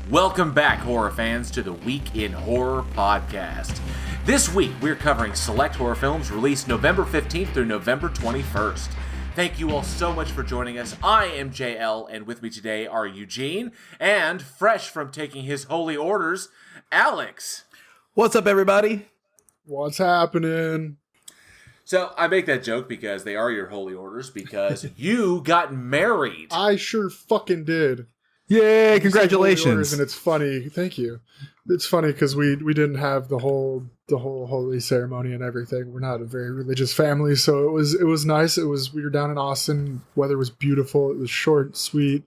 Welcome back, horror fans, to the Week in Horror podcast. This week, we're covering select horror films released November 15th through November 21st. Thank you all so much for joining us. I am JL, and with me today are Eugene, and fresh from taking his holy orders, Alex. What's up, everybody? What's happening? So, I make that joke because they are your holy orders, because you got married. I sure fucking did. Yay, congratulations. And it's funny. Thank you. It's funny because we didn't have the whole holy ceremony and everything. We're not a very religious family, so it was nice. We were down in Austin. Weather was beautiful. It was short and sweet.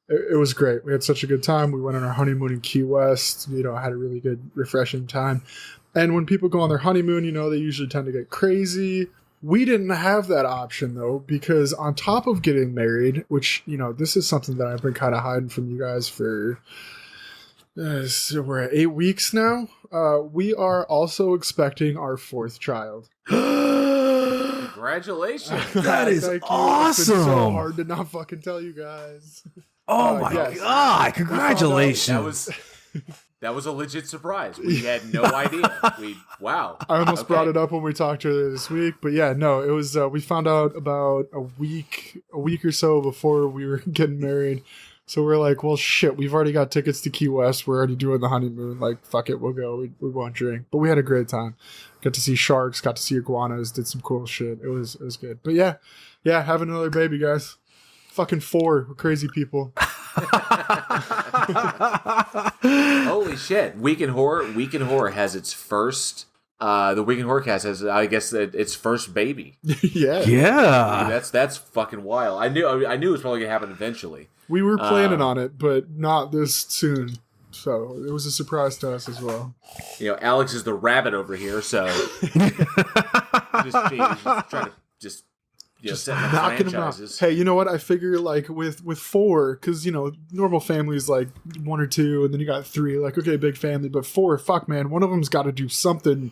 It was great. We had such a good time. We went on our honeymoon in Key West. Had a really good, refreshing time. And when people go on their honeymoon, they usually tend to get crazy. We didn't have that option, though, because on top of getting married, which, this is something that I've been kind of hiding from you guys for, so we're at 8 weeks now. We are also expecting our fourth child. Congratulations. That is awesome. It's been so hard to not fucking tell you guys. Oh my God. Congratulations. That was a legit surprise. We had no idea. Wow. I almost brought it up when we talked earlier this week, but yeah, no, it was, we found out about a week or so before we were getting married. So we're like, well, shit, we've already got tickets to Key West. We're already doing the honeymoon. Like, fuck it, we'll go. We won't drink. But we had a great time. Got to see sharks, got to see iguanas, did some cool shit. It was good. But yeah, having another baby, guys. Fucking 4. We're crazy people. Holy shit. Week in Horror has its first the Week in Horrorcast has, I guess, its first baby. Yeah. That's fucking wild. I knew it was probably gonna happen eventually. We were planning on it, but not this soon. So it was a surprise to us as well. Alex is the rabbit over here, so just trying to just knocking them out. Hey, you know what? I figure like with 4, because normal families like 1 or 2, and then you got 3. Like, okay, big family, but 4, fuck man, one of them's got to do something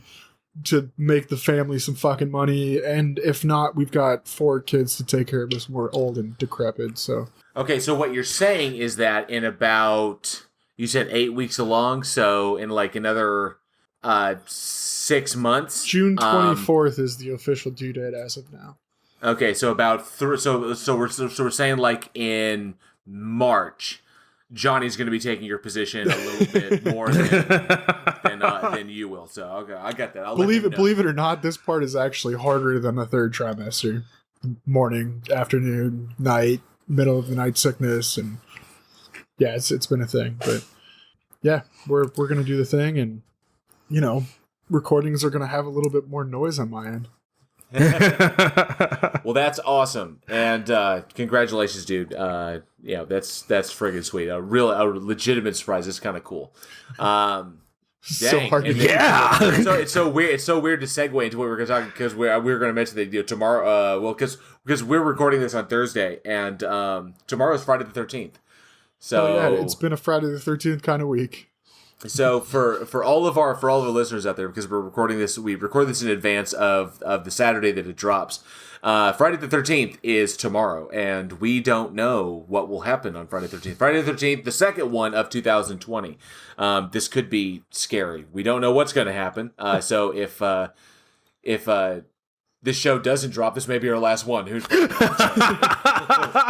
to make the family some fucking money, and if not, we've got 4 kids to take care of us. We're old and decrepit, so. Okay, so what you're saying is that in about, you said 8 weeks along, so in like another 6 months. June 24th is the official due date as of now. Okay, so about so we're saying like in March, Johnny's going to be taking your position a little bit more than you will. So okay, I got that. Believe it or not, this part is actually harder than the 3rd trimester. Morning, afternoon, night, middle of the night sickness, and yeah, it's been a thing. But yeah, we're going to do the thing, and recordings are going to have a little bit more noise on my end. Well, that's awesome, and congratulations, dude. That's friggin' sweet. A legitimate surprise. It's kind of cool. So hard to it's so weird. It's so weird to segue into what we're going to talk, because we were going to mention that tomorrow. Because we're recording this on Thursday, and tomorrow is Friday the 13th. So it's been a Friday the 13th kind of week. So for all of our listeners out there, because we record this in advance of the Saturday that it drops. Friday the 13th is tomorrow, and we don't know what will happen on Friday the 13th. Friday the 13th, the second one of 2020. This could be scary. We don't know what's going to happen. So if this show doesn't drop, this may be our last one.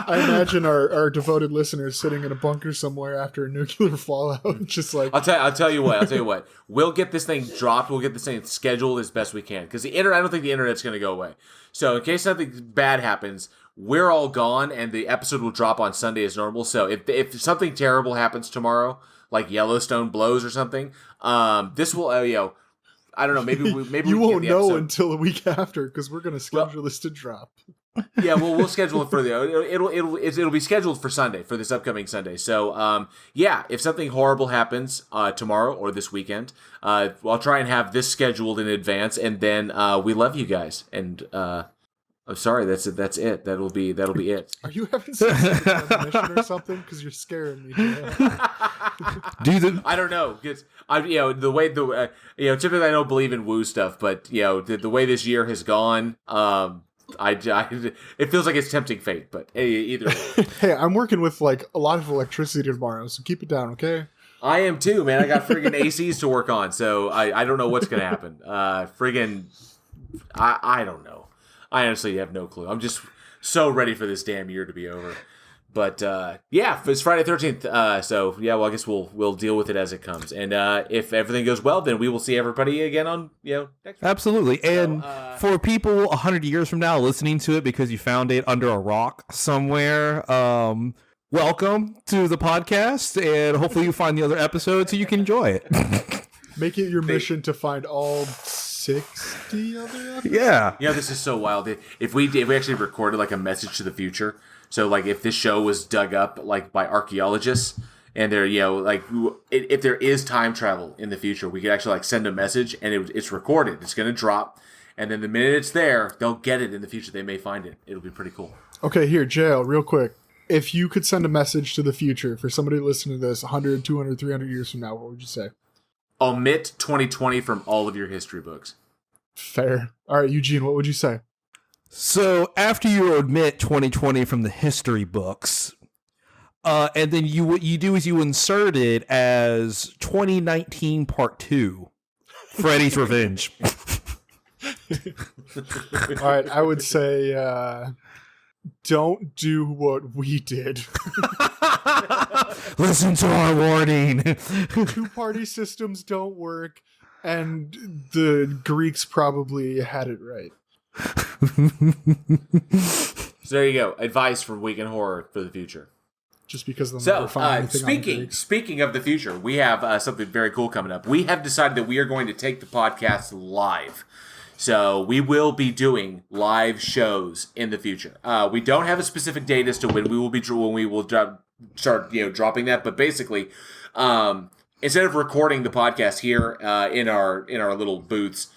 I imagine our devoted listeners sitting in a bunker somewhere after a nuclear fallout, just like... I'll tell you what. We'll get this thing dropped. We'll get this thing scheduled as best we can, because the internet. I don't think the internet's going to go away. So in case something bad happens, we're all gone, and the episode will drop on Sunday as normal. So if something terrible happens tomorrow, like Yellowstone blows or something, this will I don't know. Maybe you won't know until a week after, because we're going to schedule this to drop. Yeah, well, we'll schedule it for it'll be scheduled for Sunday, for this upcoming Sunday. So, if something horrible happens tomorrow or this weekend, I'll try and have this scheduled in advance, and then we love you guys. And I'm sorry, that's it. That'll be it. Are you having some premonition or something? Because you're scaring me. I don't know. Because the way typically I don't believe in woo stuff, but the way this year has gone, it feels like it's tempting fate. But either way. Hey, I'm working with like a lot of electricity tomorrow, so keep it down, okay? I am too, man. I got friggin' ACs to work on, so I don't know what's gonna happen. I don't know. I honestly have no clue. I'm just so ready for this damn year to be over. But yeah, it's Friday 13th. So yeah, well, I guess we'll deal with it as it comes. And if everything goes well, then we will see everybody again on next week. Absolutely. And for people 100 years from now listening to it because you found it under a rock somewhere, welcome to the podcast, and hopefully you find the other episodes so you can enjoy it. Make it your mission to find all 60 other episodes. Yeah. This is so wild. If we actually recorded like a message to the future. So, like, if this show was dug up, like, by archaeologists, and they're, if there is time travel in the future, we could actually, like, send a message, and it's recorded. It's going to drop, and then the minute it's there, they'll get it in the future. They may find it. It'll be pretty cool. Okay, here, JL, real quick. If you could send a message to the future for somebody listening to this 100, 200, 300 years from now, what would you say? Omit 2020 from all of your history books. Fair. All right, Eugene, what would you say? So after you omit 2020 from the history books, and then what you do is you insert it as 2019 Part 2, Freddy's Revenge. All right, I would say don't do what we did. Listen to our warning. Two-party systems don't work, and the Greeks probably had it right. So there you go. Advice from Week in Horror for the future. Just because they'll never find anything speaking of the future, we have something very cool coming up. We have decided that we are going to take the podcast live. So we will be doing live shows in the future. We don't have a specific date as to when we will start dropping that, but basically, instead of recording the podcast here in our little booths,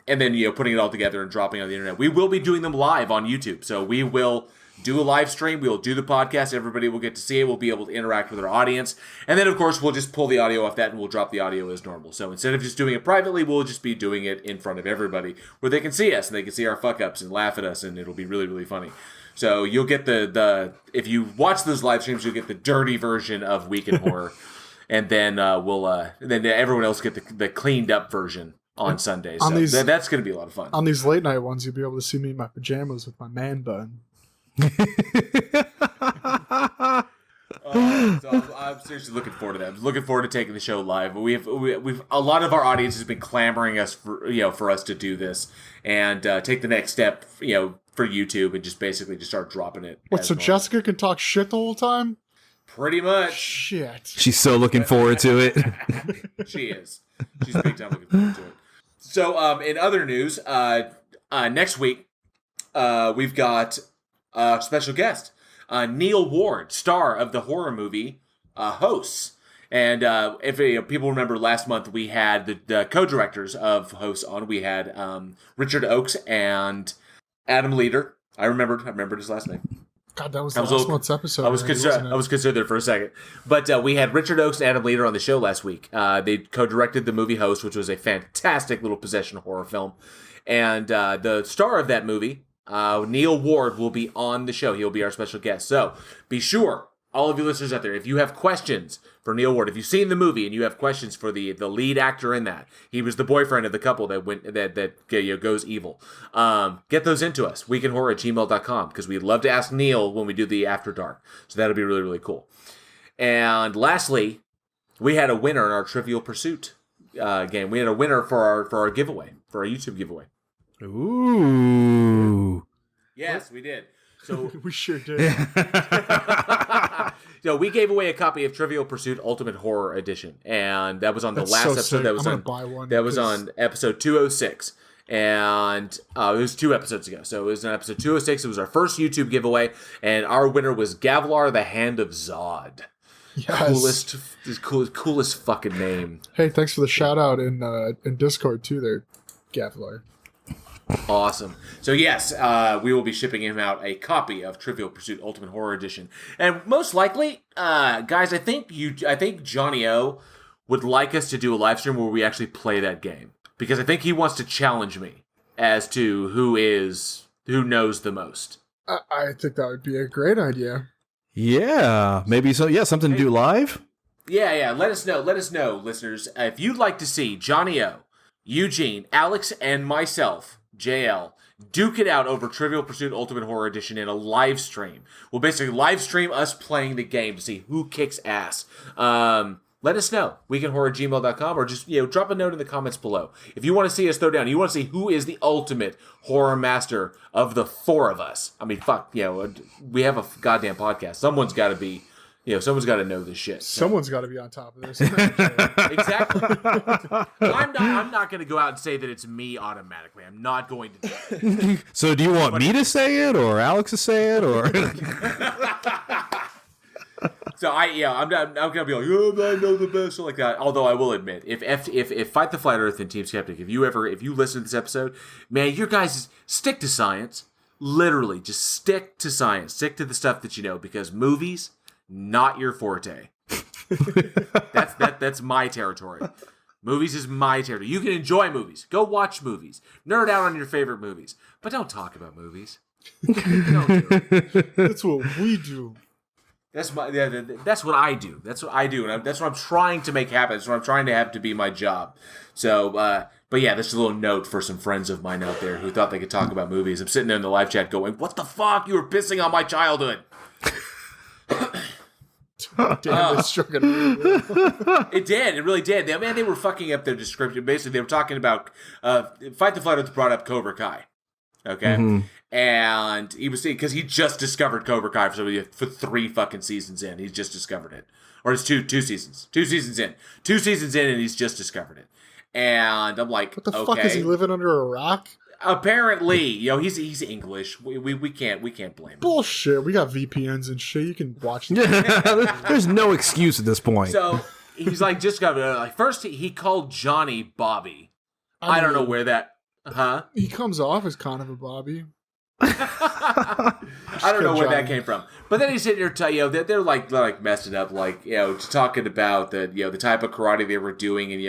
and then putting it all together and dropping it on the internet, we will be doing them live on YouTube. So we will do a live stream. We will do the podcast. Everybody will get to see it. We'll be able to interact with our audience. And then, of course, we'll just pull the audio off that and we'll drop the audio as normal. So instead of just doing it privately, we'll just be doing it in front of everybody where they can see us and they can see our fuck-ups and laugh at us, and it'll be really, really funny. So you'll get the if you watch those live streams, you'll get the dirty version of Week in Horror. And then then everyone else get the cleaned up version on Sundays. So that's going to be a lot of fun. On these late night ones, you'll be able to see me in my pajamas with my man bun. So I'm seriously looking forward to that. I'm looking forward to taking the show live. We've a lot of our audience has been clamoring us for us to do this and take the next step for YouTube and just basically just start dropping it. What? So Jessica can talk shit the whole time? Pretty much. Shit. She's so looking forward to it. She is. She's big time looking forward to it. So, in other news, next week, we've got a special guest, Neil Ward, star of the horror movie Hosts. And if people remember last month, we had the co-directors of Hosts on. We had Richard Oakes and Adam Leader. I remembered his last name. God, that was last month's episode. I was concerned there for a second. But we had Richard Oakes and Adam Leader on the show last week. They co-directed the movie Host, which was a fantastic little possession horror film. And the star of that movie, Neil Ward, will be on the show. He'll be our special guest. So be sure, all of you listeners out there, if you have questions for Neil Ward, if you've seen the movie and you have questions for the lead actor in that, he was the boyfriend of the couple that goes evil. Get those into us, weekinhorror@gmail.com, because we'd love to ask Neil when we do the After Dark. So that'll be really, really cool. And lastly, we had a winner in our Trivial Pursuit game. We had a winner for our giveaway, for our YouTube giveaway. Ooh. Yes, we did. So we sure did. So we gave away a copy of Trivial Pursuit Ultimate Horror Edition, and that was on the last episode. Sick. That was I'm on gonna buy one that was on episode 206, and it was 2 episodes ago. So it was on episode 206. It was our first YouTube giveaway, and our winner was Gavlar, the Hand of Zod. Yes. Coolest fucking name. Hey, thanks for the shout out in Discord too, there, Gavlar. Awesame. So yes, we will be shipping him out a copy of Trivial Pursuit Ultimate Horror Edition, and most likely, guys, I think Johnny O would like us to do a live stream where we actually play that game, because I think he wants to challenge me as to who knows the most. I think that would be a great idea. Yeah, maybe so. Yeah, something to do live. Yeah. Let us know, listeners, if you'd like to see Johnny O, Eugene, Alex, and myself, JL, duke it out over Trivial Pursuit Ultimate Horror Edition in a live stream. We'll basically live stream us playing the game to see who kicks ass. Let us know. weekendhorror@gmail.com, or just drop a note in the comments below. If you want to see us throw down, you want to see who is the ultimate horror master of the four of us. I mean, fuck, we have a goddamn podcast. Someone's got to be, someone's got to know this shit. Someone's got to be on top of this. Exactly. I'm not going to go out and say that it's me automatically. I'm not going to do that. So do you want me to say it, or Alex to say it, or? So I'm gonna be like, I know the best, like that. Although I will admit, if Fight the Flat Earth and Team Skeptic, if you listen to this episode, man, your guys stick to science. Literally, just stick to science. Stick to the stuff that you know, because movies, not your forte. That's my territory. Movies is my territory. You can enjoy movies. Go watch movies. Nerd out on your favorite movies, but don't talk about movies. Don't do it. That's what we do. That's what I do. That's what I do, and that's what I'm trying to make happen. That's what I'm trying to have to be my job. So, but yeah, this is a little note for some friends of mine out there who thought they could talk about movies. I'm sitting there in the live chat going, "What the fuck? You were pissing on my childhood." Damn, it's struck it. It did. It really did. They were fucking up their description. Basically, they were talking about Fight the Flat Earth brought up Cobra Kai. Okay. Mm-hmm. And he was saying, because he just discovered Cobra Kai for 3 fucking seasons in. He's just discovered it. Or it's two seasons. 2 seasons in. 2 seasons in, and he's just discovered it. And I'm like, what the fuck, is he living under a rock? Apparently, he's English. We can't blame him. Bullshit. We got VPNs and shit. You can watch There's no excuse at this point. So he's like, just got first he called Johnny Bobby. I don't know where that. Huh? He comes off as kind of a Bobby. I don't know where that came from, but then he's sitting here, they're like messing up, talking about the type of karate they were doing, and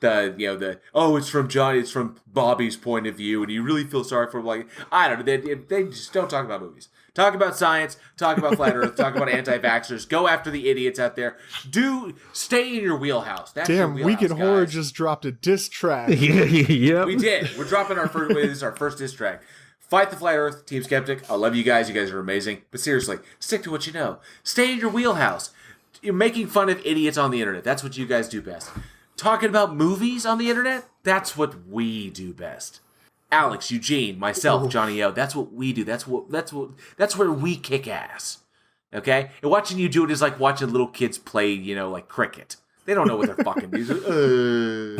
it's from Johnny, it's from Bobby's point of view, and you really feel sorry for him. Like, I don't know, they just don't talk about movies. Talk about science, talk about flat earth, talk about anti-vaxxers, go after the idiots out there. Stay in your wheelhouse. That's damn, your wheelhouse, Weekend Horror just dropped a diss track. Yeah. We did. We're dropping this is our first diss track. Fight the Flat Earth, Team Skeptic. I love you guys. You guys are amazing. But seriously, stick to what you know. Stay in your wheelhouse. You're making fun of idiots on the internet. That's what you guys do best. Talking about movies on the internet, that's what we do best. Alex, Eugene, myself, Johnny O, that's what we do. That's where we kick ass. Okay? And watching you do it is like watching little kids play, like cricket. They don't know what they're fucking doing.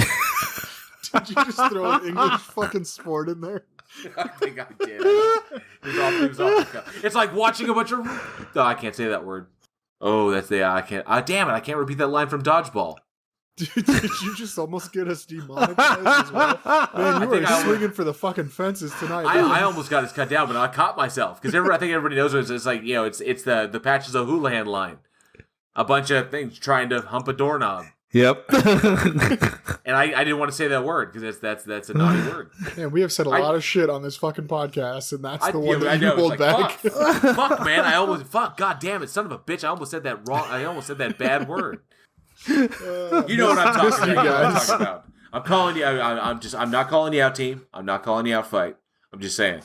Did you just throw an English fucking sport in there? I think I did. It was off the cuff. It's like watching a bunch of... Oh, I can't say that word. Oh, I can't... damn it, I can't repeat that line from Dodgeball. Did you just almost get us demonetized as well? Man, you were swinging for the fucking fences tonight. I almost got us cut down, but I caught myself. Because I think everybody knows what it's like, it's the Patches O'Houlihan line. A bunch of things trying to hump a doorknob. Yep. And I didn't want to say that word because that's a naughty word. Man, we have said a lot of shit on this fucking podcast, and that's the one that you hold back. Fuck, man! God damn it, son of a bitch! I almost said that wrong. I almost said that bad word. You know what I'm talking about. I'm calling you. I'm not calling you out, team. I'm not calling you out, fight. I'm just saying.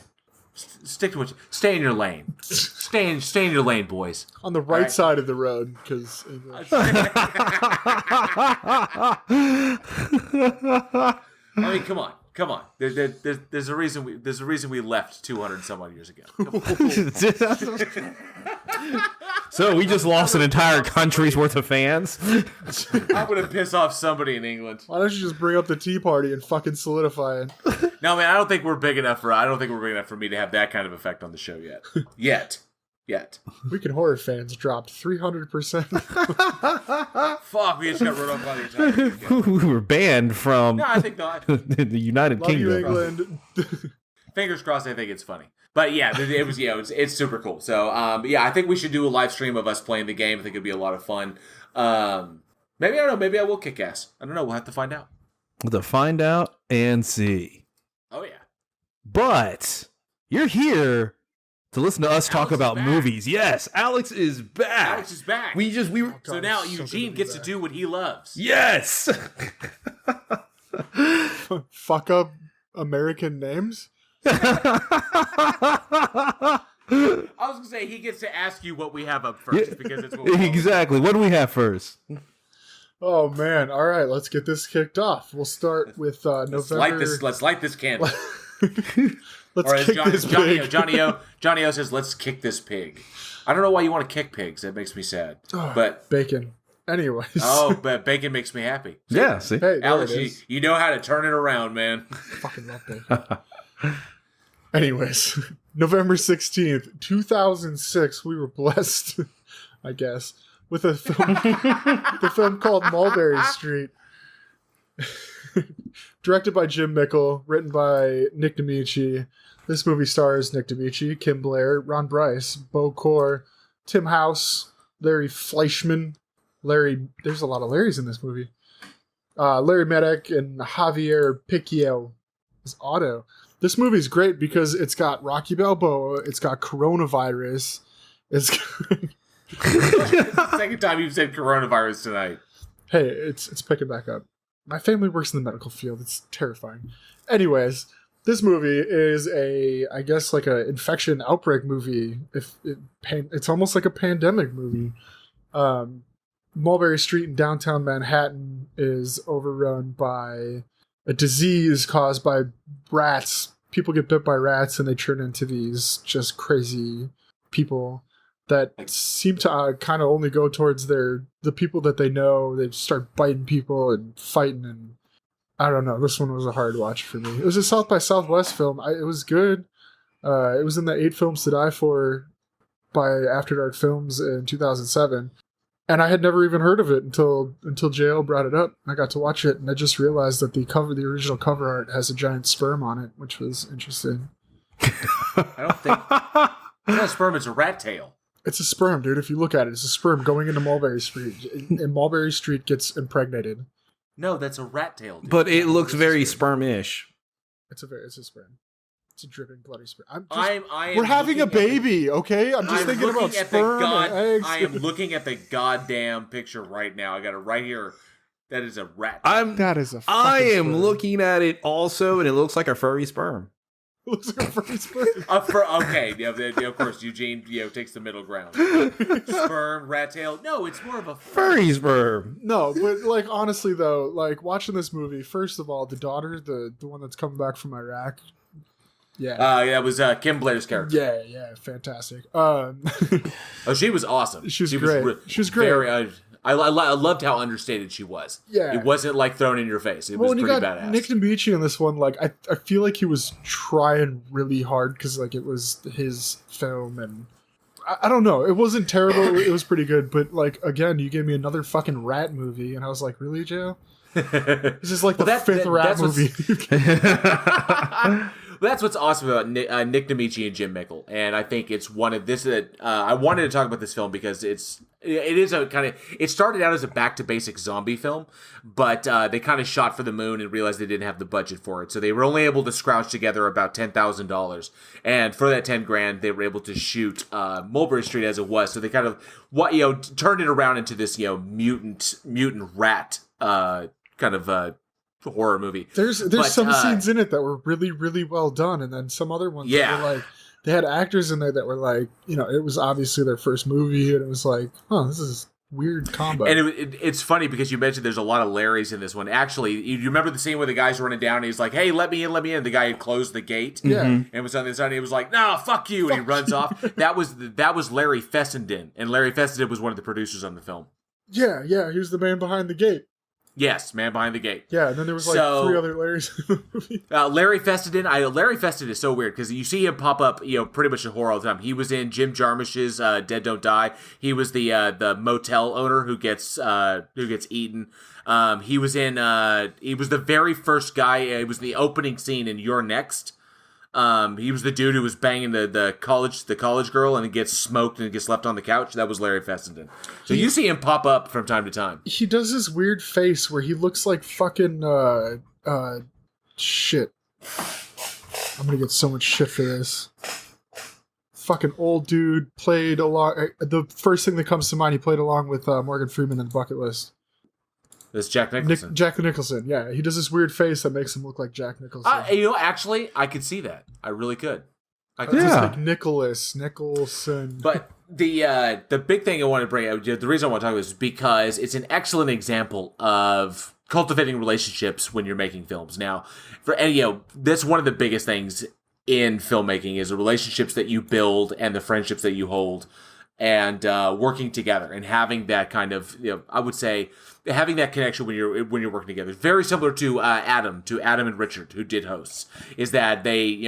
Stick to what you... Stay in your lane. Stay in your lane, boys. On the right side of the road, because... I mean, come on. There's a reason we left 200 some odd years ago. So we just lost an entire country's worth of fans. I'm gonna piss off somebody in England. Why don't you just bring up the Tea Party and fucking solidify it? No, man, I don't think we're big enough for me to have that kind of effect on the show yet. Yet. Weekend Horror fans dropped 300%. Fuck, we just got run off by the entire... We were banned from... No, I think not. The United Kingdom. Love you, England. Fingers crossed, I think it's funny. But yeah, it's super cool. So, I think we should do a live stream of us playing the game. I think it'd be a lot of fun. Maybe, I don't know, maybe I will kick ass. I don't know, we'll have to find out. We'll have to find out and see. Oh, yeah. But you're here to listen to us talk about movies. Yes, Alex is back. Alex is back. We were. God, so now it's so Eugene good to be gets to back. do what he loves. Yes. Fuck up American names. I was gonna say he gets to ask you what we have up first because it's what we Exactly. What do we have first? Oh man! All right, let's get this kicked off. We'll start with November. Let's light this candle. Let's Or as kick this pig. Johnny O says, "Let's kick this pig." I don't know why you want to kick pigs. That makes me sad. But Bacon. Anyways. but bacon makes me happy. Yeah. See. Hey, there Alex, it is. you know how to turn it around, man. Fucking love bacon. Anyways, November 16th, 2006, we were blessed, I guess, with a film, the film called Mulberry Street. Directed by Jim Mickle, written by Nick D'Amici. This movie stars Nick D'Amici, Kim Blair, Ron Bryce, Bo Core, Tim House, Larry Fleischman, there's a lot of Larrys in this movie. Larry Medek and Javier Picchio as Otto. This movie's great because it's got Rocky Balboa, it's got coronavirus, it's the second time you've said coronavirus tonight. Hey, it's picking back up. My family works in the medical field. It's terrifying. Anyways, this movie is I guess like a infection outbreak movie. It's almost like a pandemic movie. Mulberry Street in downtown Manhattan is overrun by a disease caused by rats. People get bit by rats and they turn into these just crazy people that seem to kind of only go towards the people that they know. They start biting people and fighting, and I don't know. This one was a hard watch for me. It was a South by Southwest film. It was good. It was in the 8 Films to Die For by After Dark Films in 2007. And I had never even heard of it until JL brought it up. I got to watch it, and I just realized that the original cover art has a giant sperm on it, which was interesting. I don't think it's not a sperm, it's a rat tail. It's a sperm, dude. If you look at it, it's a sperm going into Mulberry Street. And Mulberry Street gets impregnated. No, that's a rat tail, dude. But it looks very sperm-ish. It's a sperm. It's a dripping bloody sperm. We're having a baby, okay? I'm just thinking about sperm and eggs. I am looking at the goddamn picture right now. I got it right here. That is a rat. That is a fucking I am sperm. looking at it also, and it looks like a furry sperm. It looks like a furry sperm. Okay, of course, Eugene takes the middle ground. Sperm, rat tail. No, it's more of a Furry sperm. No, but like honestly though, like watching this movie, first of all, the daughter, the one that's coming back from Iraq. Yeah. That was Kim Blair's character. Yeah, fantastic. Oh, she was awesome. She was great. She was great. Very, I loved how understated she was. Yeah. It wasn't like thrown in your face. It was pretty badass. Nick D'Amici in this one, like I feel like he was trying really hard because like it was his film, and I don't know. It wasn't terrible. It was pretty good, but like again, you gave me another fucking rat movie, and I was like, really, Joe? This is like the fifth rat movie. That's what's awesome about Nick D'Amici and Jim Mickle, and I think it's one of this that I wanted to talk about this film because it is a kind of, it started out as a back to basic zombie film, but they kind of shot for the moon and realized they didn't have the budget for it, so they were only able to scrounge together about $10,000, and for that $10,000 they were able to shoot Mulberry Street as it was. So they kind of turned it around into this mutant rat kind of horror movie. There's some scenes in it that were really, really well done, and then some other ones that were like, they had actors in there that were like, it was obviously their first movie, and it was like, this is weird combo. And it's funny because you mentioned there's a lot of Larrys in this one. Actually, you remember the scene where the guy's running down and he's like, hey, let me in. The guy had closed the gate. Yeah. And was on the inside and he was like, no, fuck you. And he runs off. That was Larry Fessenden. And Larry Fessenden was one of the producers on the film. Yeah. He was the man behind the gate. Yes, man behind the gate. Yeah, and then there was like 3 other Larrys in the movie. Larry Fessenden. Larry Fessenden is so weird because you see him pop up, pretty much in horror all the time. He was in Jim Jarmusch's Dead Don't Die. He was the motel owner who gets eaten. He was the very first guy. It was the opening scene in You're Next. He was the dude who was banging the college girl and gets smoked and gets left on the couch. That was Larry Fessenden. So you see him pop up from time to time. He does this weird face where he looks like fucking shit. I'm gonna get so much shit for this. fucking old dude, played along. The first thing that comes to mind, he played along with Morgan Freeman in The Bucket List. It's Jack Nicholson. Jack Nicholson, yeah. He does this weird face that makes him look like Jack Nicholson. Actually, I could see that. I really could. Just like Nicholson. But the big thing I want to bring up, the reason I want to talk about this is because it's an excellent example of cultivating relationships when you're making films. Now, that's one of the biggest things in filmmaking is the relationships that you build and the friendships that you hold, and working together and having that kind of, I would say, having that connection when you're working together. Very similar to Adam and Richard, who did Hosts, is that they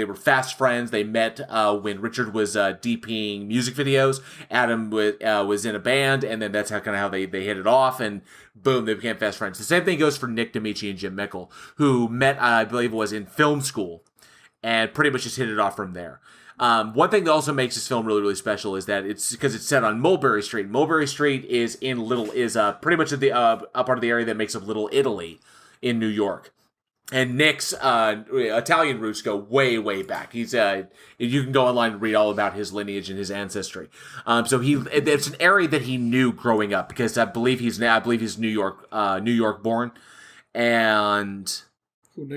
were fast friends. They met when Richard was DPing music videos. Adam was in a band, and then that's how they hit it off, and boom, they became fast friends. The same thing goes for Nick D'Amici and Jim Mickle, who met, I believe it was in film school, and pretty much just hit it off from there. One thing that also makes this film really, really special is that it's because it's set on Mulberry Street. Mulberry Street is pretty much at the up part of the area that makes up Little Italy in New York. And Nick's Italian roots go way, way back. He's you can go online and read all about his lineage and his ancestry. So it's an area that he knew growing up because I believe he's New York born, and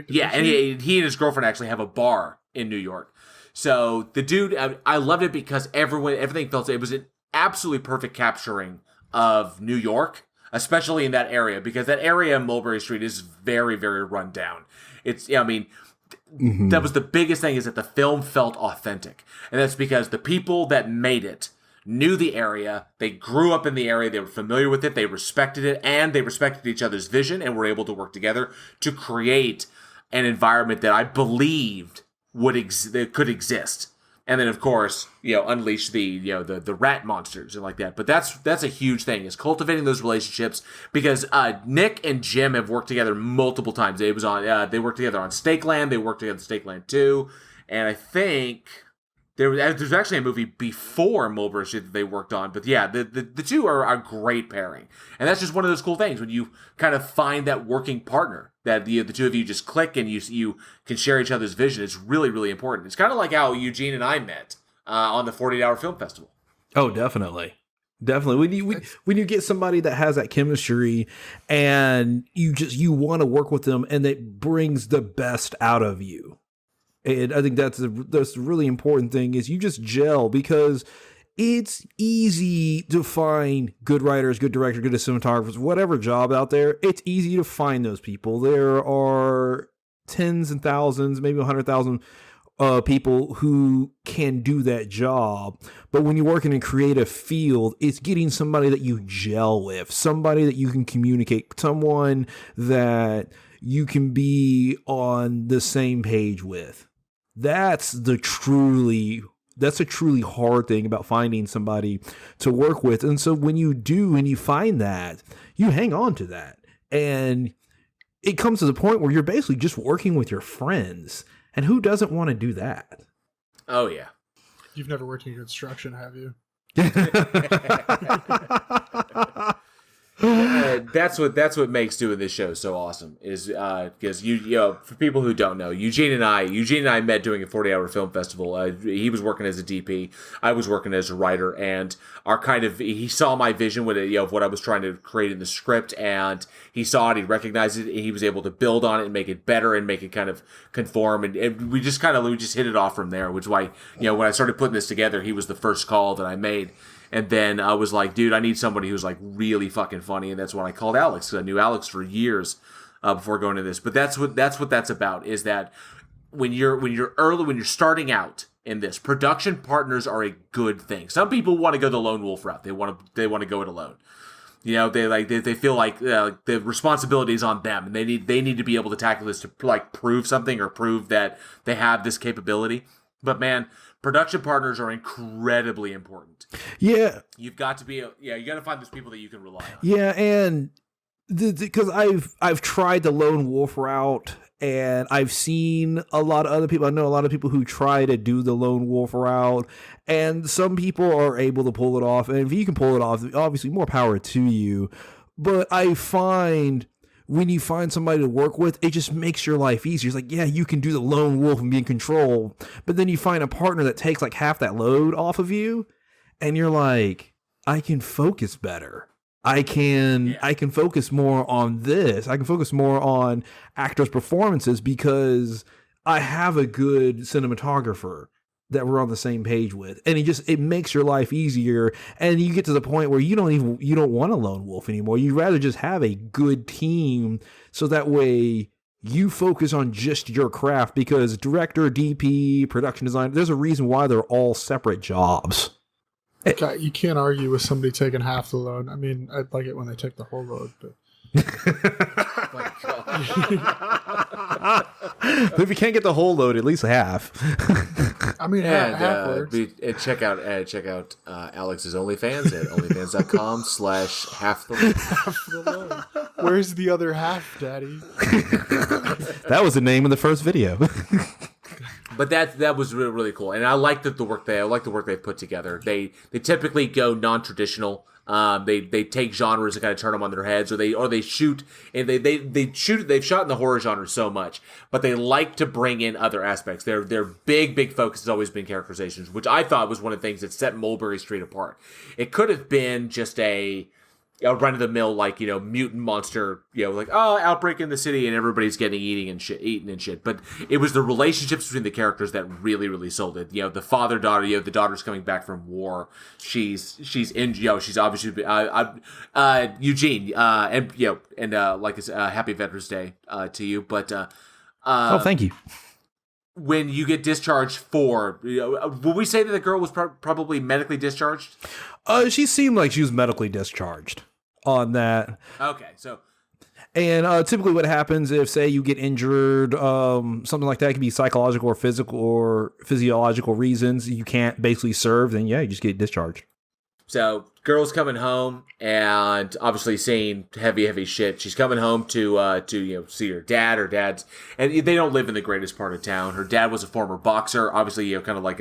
yeah, and he and his girlfriend actually have a bar in New York. So the dude, I loved it because everything felt, it was an absolutely perfect capturing of New York, especially in that area, because that area in Mulberry Street is very, very run down. That was the biggest thing, is that the film felt authentic. And that's because the people that made it knew the area, they grew up in the area, they were familiar with it, they respected it, and they respected each other's vision and were able to work together to create an environment that I believed that could exist, and then of course unleash the rat monsters and like that. But that's a huge thing, is cultivating those relationships, because Nick and Jim have worked together multiple times. They worked together on Stakeland, they worked together on Stakeland 2, and I think there's actually a movie before Mulberry Street that they worked on. But yeah, the two are a great pairing, and that's just one of those cool things when you kind of find that working partner that the two of you just click and you can share each other's vision. It's really, really important. It's kind of like how Eugene and I met on the 48-Hour Film Festival. Oh, definitely. When you get somebody that has that chemistry and you want to work with them, and it brings the best out of you. And I think that's the really important thing, is you just gel, because it's easy to find good writers, good directors, good cinematographers, whatever job out there. It's easy to find those people. There are tens and thousands, maybe 100,000 people who can do that job. But when you're working in a creative field, it's getting somebody that you gel with, somebody that you can communicate, someone that you can be on the same page with. That's a truly hard thing about finding somebody to work with. And so when you do, and you find that, you hang on to that. And it comes to the point where you're basically just working with your friends. And who doesn't want to do that? Oh, yeah. You've never worked in construction, have you? That's what makes doing this show so awesome, is because for people who don't know, Eugene and I met doing a 40-hour film festival. He was working as a DP, I was working as a writer, and he saw my vision with it, of what I was trying to create in the script, and he saw it, he recognized it, and he was able to build on it and make it better and make it kind of conform, and we just hit it off from there. Which is why when I started putting this together, he was the first call that I made. And then I was like, dude, I need somebody who's like really fucking funny, and that's when I called Alex, because I knew Alex for years before going to this. But that's what that's about, is that when you're starting out in this, production partners are a good thing. Some people want to go the lone wolf route; they want to go it alone. They feel like the responsibility is on them, and they need to be able to tackle this to like prove something or prove that they have this capability. But man, production partners are incredibly important. Yeah. You've got to you got to find those people that you can rely on. Yeah, and because I've tried the lone wolf route, and I've seen a lot of other people. I know a lot of people who try to do the lone wolf route, and some people are able to pull it off. And if you can pull it off, obviously more power to you. But I find when you find somebody to work with, it just makes your life easier. It's like, yeah, you can do the lone wolf and be in control, but then you find a partner that takes like half that load off of you, and you're like, I can focus better. I can focus more on this. I can focus more on actors' performances because I have a good cinematographer that we're on the same page with, and it makes your life easier. And you get to the point where you don't want a lone wolf anymore. You'd rather just have a good team, so that way you focus on just your craft. Because director, DP, production design, there's a reason why they're all separate jobs. God, you can't argue with somebody taking half the load. I mean, I'd like it when they take the whole load, but. My God. But if you can't get the whole load, at least half. I mean, half works. Check out Alex's OnlyFans at onlyfans.com/half the load. Where's the other half, Daddy? That was the name of the first video. But that was really, really cool, and I like the work they put together. They typically go non-traditional. They take genres and kind of turn them on their heads, or they shoot, and they've shot in the horror genre so much, but they like to bring in other aspects. Their big focus has always been characterizations, which I thought was one of the things that set Mulberry Street apart. It could have been just a run-of-the-mill, like, mutant monster, like, oh, outbreak in the city and everybody's getting eaten and shit. But it was the relationships between the characters that really, really sold it. The father-daughter, the daughter's coming back from war. She's in, she's obviously, Eugene, and like it's Happy Veterans Day to you. But, oh, thank you. When you get discharged will we say that the girl was probably medically discharged? She seemed like she was medically discharged on that. Okay, so. And typically what happens if, say, you get injured, something like that, it could be psychological or physical or physiological reasons, you can't basically serve, then you just get discharged. So, girl's coming home and obviously seeing heavy shit. She's coming home to see her dad. Her dad's, and they don't live in the greatest part of town. Her dad was a former boxer, obviously, kind of like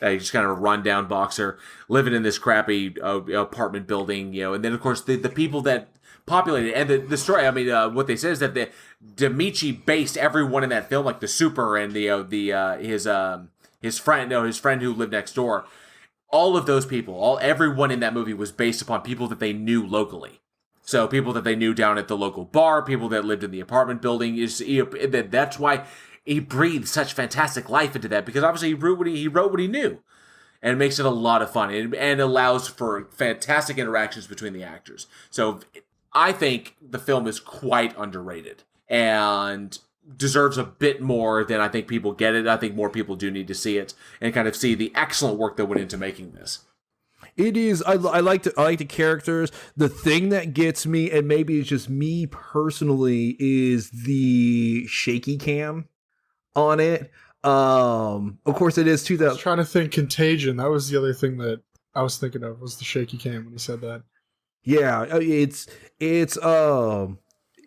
just kind of a rundown boxer, living in this crappy apartment building, and then of course the people that populated and the story. I mean, what they said is that the Demichi based everyone in that film, like the super and his friend who lived next door. All of those people, everyone in that movie was based upon people that they knew locally. So people that they knew down at the local bar, people that lived in the apartment building. That's why he breathed such fantastic life into that, because obviously he wrote what he knew, and it makes it a lot of fun and allows for fantastic interactions between the actors. So I think the film is quite underrated and deserves a bit more than I think people get it. I think more people do need to see it and kind of see the excellent work that went into making this. It is. I like the characters. The thing that gets me, and maybe it's just me personally, is the shaky cam on it. Of course, it is 2000. I was trying to think Contagion. That was the other thing that I was thinking of, was the shaky cam when he said that. Yeah,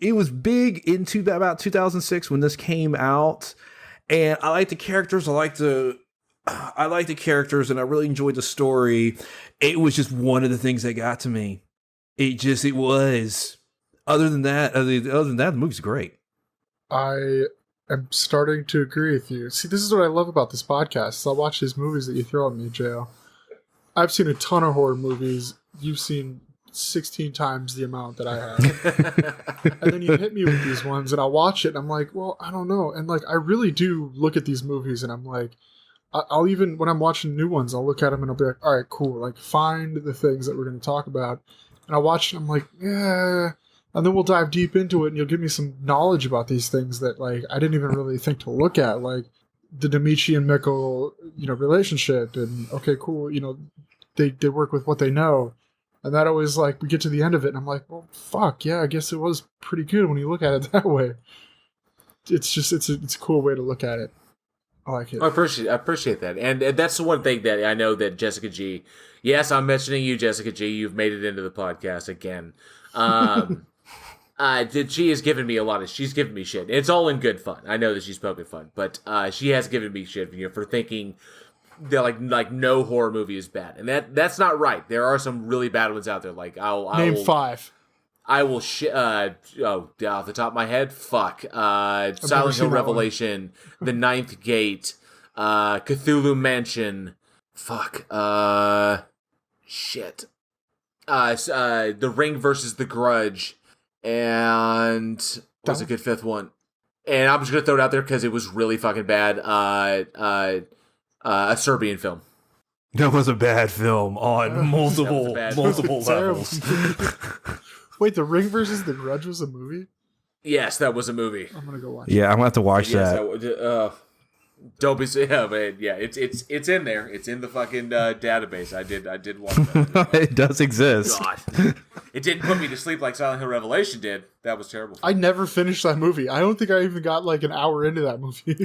it was big into about 2006 when this came out, and I like the characters. I like the characters, and I really enjoyed the story. It was just one of the things that got to me. It was. Other than that, the movie's great. I am starting to agree with you. See, this is what I love about this podcast. Is I'll watch these movies that you throw at me, JL. I've seen a ton of horror movies. You've seen 16 times the amount that I have. And then you hit me with these ones, and I'll watch it, and I'm like, well, I don't know. And like, I really do look at these movies, and I'm like, I'll even, when I'm watching new ones, I'll look at them and I'll be like, all right, cool. Like, find the things that we're going to talk about. And I'll watch it, and I'm like, yeah. And then we'll dive deep into it, and you'll give me some knowledge about these things that, like, I didn't even really think to look at, like the Demichi and Mikkel, relationship. And okay, cool. They work with what they know. And that always, like, we get to the end of it, and I'm like, well, fuck, yeah, I guess it was pretty good when you look at it that way. It's just, it's a cool way to look at it. I like it. I appreciate that. And that's the one thing that I know that Jessica G, yes, I'm mentioning you, Jessica G, you've made it into the podcast again. She has given me she's given me shit. It's all in good fun. I know that she's poking fun, but she has given me shit, for thinking that like no horror movie is bad, and that's not right. There are some really bad ones out there. Like name 5. I will off the top of my head, fuck. Silent Hill seen that Revelation, The Ninth Gate, Cthulhu Mansion, fuck. Shit. The Ring versus The Grudge, and what was a good fifth one? And I'm just gonna throw it out there because it was really fucking bad. A Serbian film. That was a bad film on multiple Terrible. levels. Wait, The Ring versus The Grudge was a movie? Yes, that was a movie. I'm gonna go watch. Yeah, I'm gonna have to watch Yes, that. don't be man. Yeah, it's in there. It's in the fucking database. I did watch that. It does exist. God, it didn't put me to sleep like Silent Hill Revelation did. That was terrible. I never finished that movie. I don't think I even got like an hour into that movie.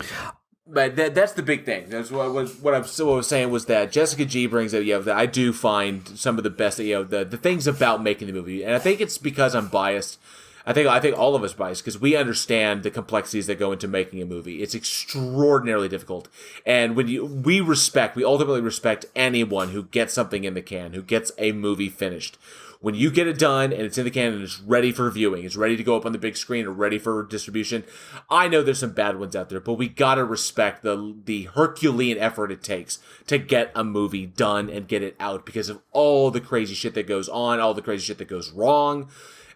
But that's the big thing. That's what I was saying was that Jessica G brings up, that I do find some of the best, the things about making the movie, and I think it's because I'm biased. I think all of us biased because we understand the complexities that go into making a movie. It's extraordinarily difficult, and we ultimately respect anyone who gets something in the can, who gets a movie finished. When you get it done and it's in the can and it's ready for viewing, it's ready to go up on the big screen or ready for distribution. I know there's some bad ones out there, but we gotta respect the Herculean effort it takes to get a movie done and get it out because of all the crazy shit that goes on, all the crazy shit that goes wrong.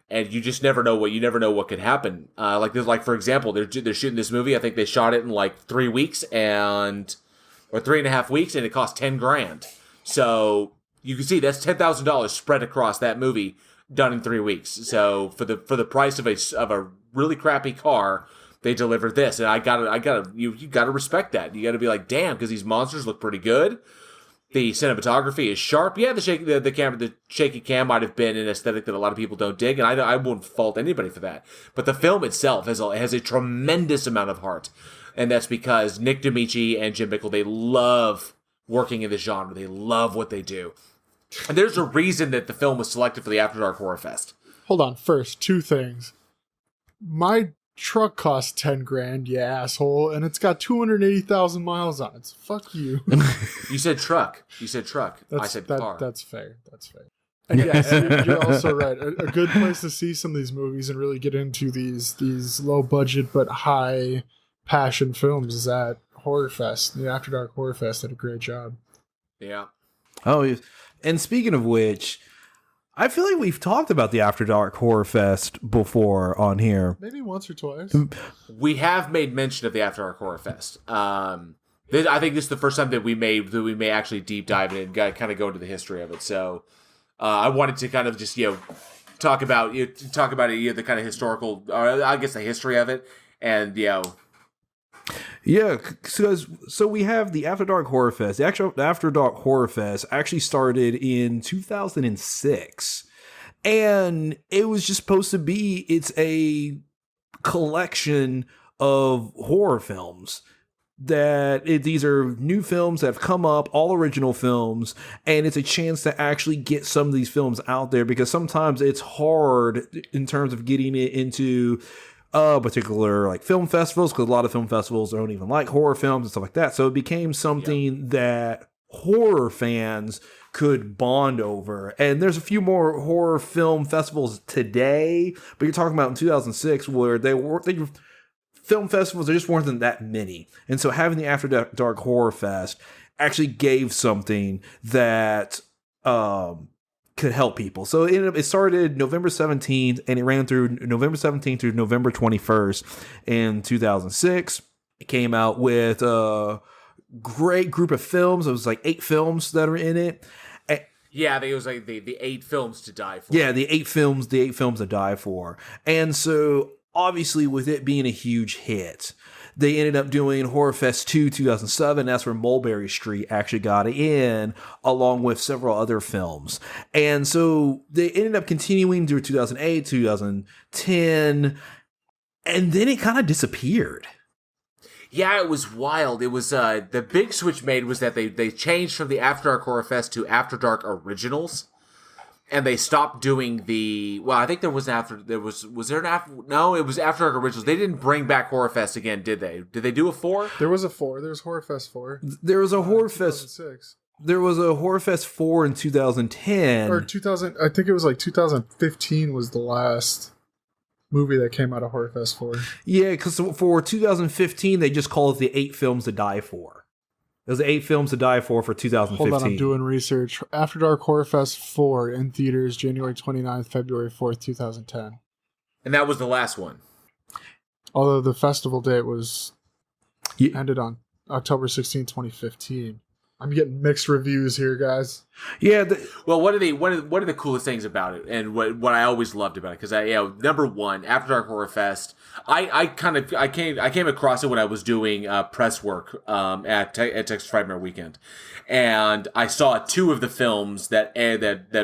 And you just never know what could happen. Like for example, they're shooting this movie. I think they shot it in like 3 weeks or 3.5 weeks, and it cost $10,000. So you can see that's $10,000 spread across that movie, done in 3 weeks. So for the price of a really crappy car, they delivered this, and you gotta respect that. You gotta be like, damn, because these monsters look pretty good. The cinematography is sharp. Yeah, the shaky cam might have been an aesthetic that a lot of people don't dig, and I won't fault anybody for that. But the film itself has a tremendous amount of heart, and that's because Nick D'Amici and Jim Bickle, they love working in the genre. They love what they do. And there's a reason that the film was selected for the After Dark Horror Fest. Hold on. First, two things. My truck costs $10,000, you asshole, and it's got 280,000 miles on it. So fuck you. You said truck. I said car. That's fair. And yes, you're also right. A good place to see some of these movies and really get into these low budget but high passion films is at Horror Fest. The After Dark Horror Fest did a great job. Yeah. Oh, and speaking of which, I feel like we've talked about the After Dark Horror Fest before on here. Maybe once or twice. We have made mention of the After Dark Horror Fest. I think this is the first time that we may actually deep dive in and kind of go into the history of it. So I wanted to kind of just talk about it, the kind of historical, or I guess the history of it, and Yeah, so we have the After Dark Horror Fest. The actual After Dark Horror Fest actually started in 2006. And it was just supposed to be, it's a collection of horror films. These are new films that have come up, all original films, and it's a chance to actually get some of these films out there because sometimes it's hard in terms of getting it into particular like film festivals because a lot of film festivals don't even like horror films and stuff like that. So it became something that horror fans could bond over. And there's a few more horror film festivals today, but you're talking about in 2006 where they film festivals, there just weren't that many. And so having the After Dark Horror Fest actually gave something that could help people. So it started November 17th and it ran through November 17th through November 21st in 2006. It came out with a great group of films. It was like 8 films that are in it. Yeah, I think it was like the 8 films to die for. Yeah, the 8 films to die for. And so obviously with it being a huge hit, they ended up doing Horror Fest 2 2007. That's where Mulberry Street actually got in, along with several other films. And so they ended up continuing through 2008, 2010, and then it kind of disappeared. Yeah, it was wild. It was the big switch made was that they changed from the After Dark Horror Fest to After Dark Originals. And they stopped doing I think there was an it was After Dark Originals. They didn't bring back Horror Fest again, did they? Did they do a 4? There was a 4. There was Horror Fest 4. There was a Horror Fest 2006. There was a Horror Fest 4 in 2010. Or 2000, I think it was like 2015 was the last movie that came out of Horror Fest 4. Yeah, because for 2015, they just called it the 8 Films to Die For. It was the 8 Films to Die For 2015. Hold on, I'm doing research. After Dark Horror Fest 4 in theaters January 29th, February 4th, 2010. And that was the last one. Although the festival date was ended on October 16, 2015. I'm getting mixed reviews here, guys. Yeah. Well, one of the coolest things about it, and what I always loved about it, because number one, After Dark Horror Fest, I came across it when I was doing press work at Texas Frightmare Weekend, and I saw 2 of the films that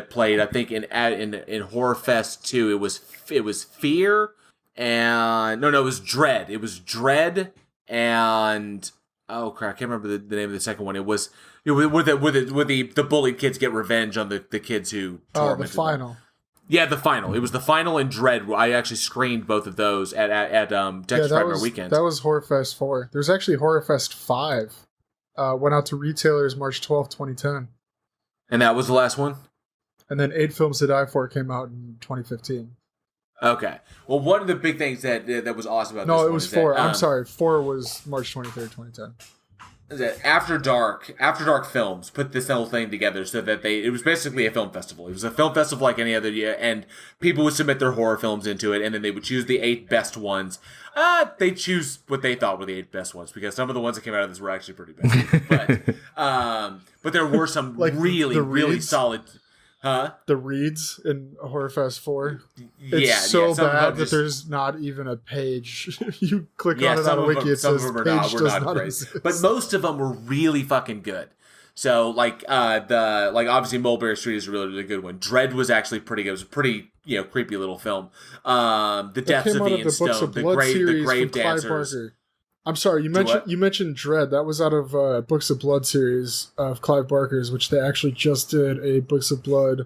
played. I think in Horror Fest 2, it was Fear and it was Dread. It was Dread and. Oh crap! I can't remember the name of the second one. It was where the bullied kids get revenge on the kids who tormented the final. them. Yeah, the final. It was the final and Dread. I actually screened both of those at Texas Frightmare Weekend. That was Horror Fest 4. There's actually Horror Fest 5. Went out to retailers March 12th, 2010. And that was the last one? And then 8 Films to Die For came out in 2015. Okay. Well, one of the big things that was awesome about this No, it one was is 4. that, I'm sorry. 4 was March 23rd, 2010. Is that After Dark Films put this whole thing together so that it was basically a film festival. It was a film festival like any other year, and people would submit their horror films into it, and then they would choose the 8 best ones. They choose what they thought were the 8 best ones, because some of the ones that came out of this were actually pretty bad. But there were some like really solid. Huh? The reads in Horror Fest 4. Yeah, it's so bad that just, there's not even a page. You click on it on a wiki, it says page does not exist. But most of them were really fucking good. So obviously Mulberry Street is a really, really good one. Dread was actually pretty good. It was a pretty creepy little film. The Deaths of Ian Stone, the Grave Dancers. I'm sorry, you mentioned Dread. That was out of Books of Blood series of Clive Barker's, which they actually just did a Books of Blood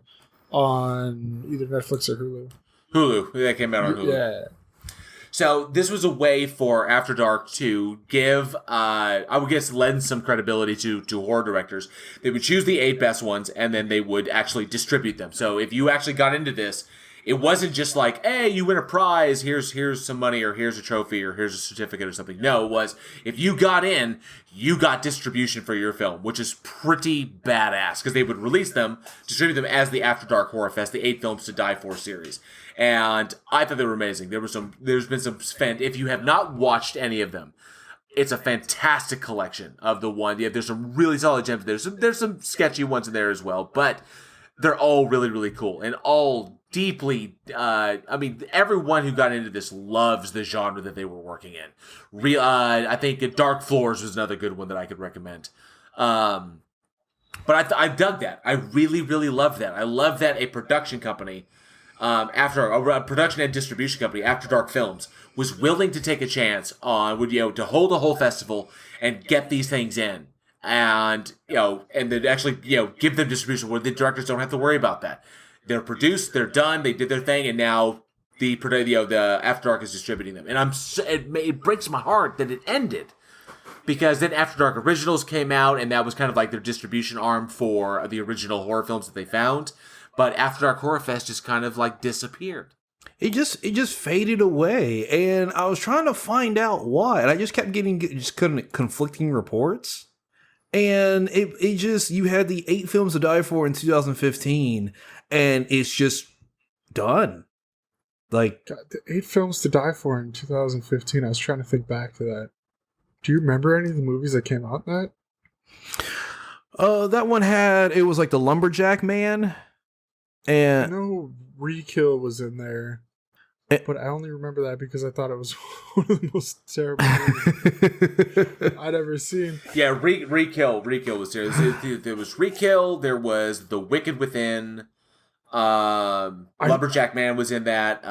on either Netflix or Hulu. Hulu. That came out on Hulu. Yeah. So this was a way for After Dark to give, I would guess, lend some credibility to horror directors. They would choose the 8 best ones, and then they would actually distribute them. So if you actually got into this, it wasn't just like, hey, you win a prize, here's some money, or here's a trophy, or here's a certificate or something. No, it was, if you got in, you got distribution for your film, which is pretty badass, because they would release them, distribute them as the After Dark Horror Fest, the 8 Films to Die For series. And I thought they were amazing. There's been some if you have not watched any of them, it's a fantastic collection of the one. Yeah, there's some really solid gems. There's some sketchy ones in there as well, but they're all really, really cool and all deeply, everyone who got into this loves the genre that they were working in. I think Dark Floors was another good one that I could recommend. But I dug that. I really, really loved that. I love that a production company, a production and distribution company, After Dark Films, was willing to take a chance on, to hold a whole festival and get these things in. And, and then actually, give them distribution where the directors don't have to worry about that. They're produced, they're done, they did their thing, and now the After Dark is distributing them. And it breaks my heart that it ended, because then After Dark Originals came out, and that was kind of like their distribution arm for the original horror films that they found. But After Dark Horror Fest just kind of like disappeared. It just faded away, and I was trying to find out why, and I just kept getting conflicting reports. And you had the 8 Films to Die For in 2015, and it's just done. Like, God, the 8 Films to Die For in 2015. I was trying to think back to that. Do you remember any of the movies that came out in that? That one it was like the Lumberjack Man, and I know Re-Kill was in there. But I only remember that because I thought it was one of the most terrible movies I'd ever seen. Yeah, Re-Kill was there. There was Re-Kill. There was The Wicked Within. Lumberjack Man was in that.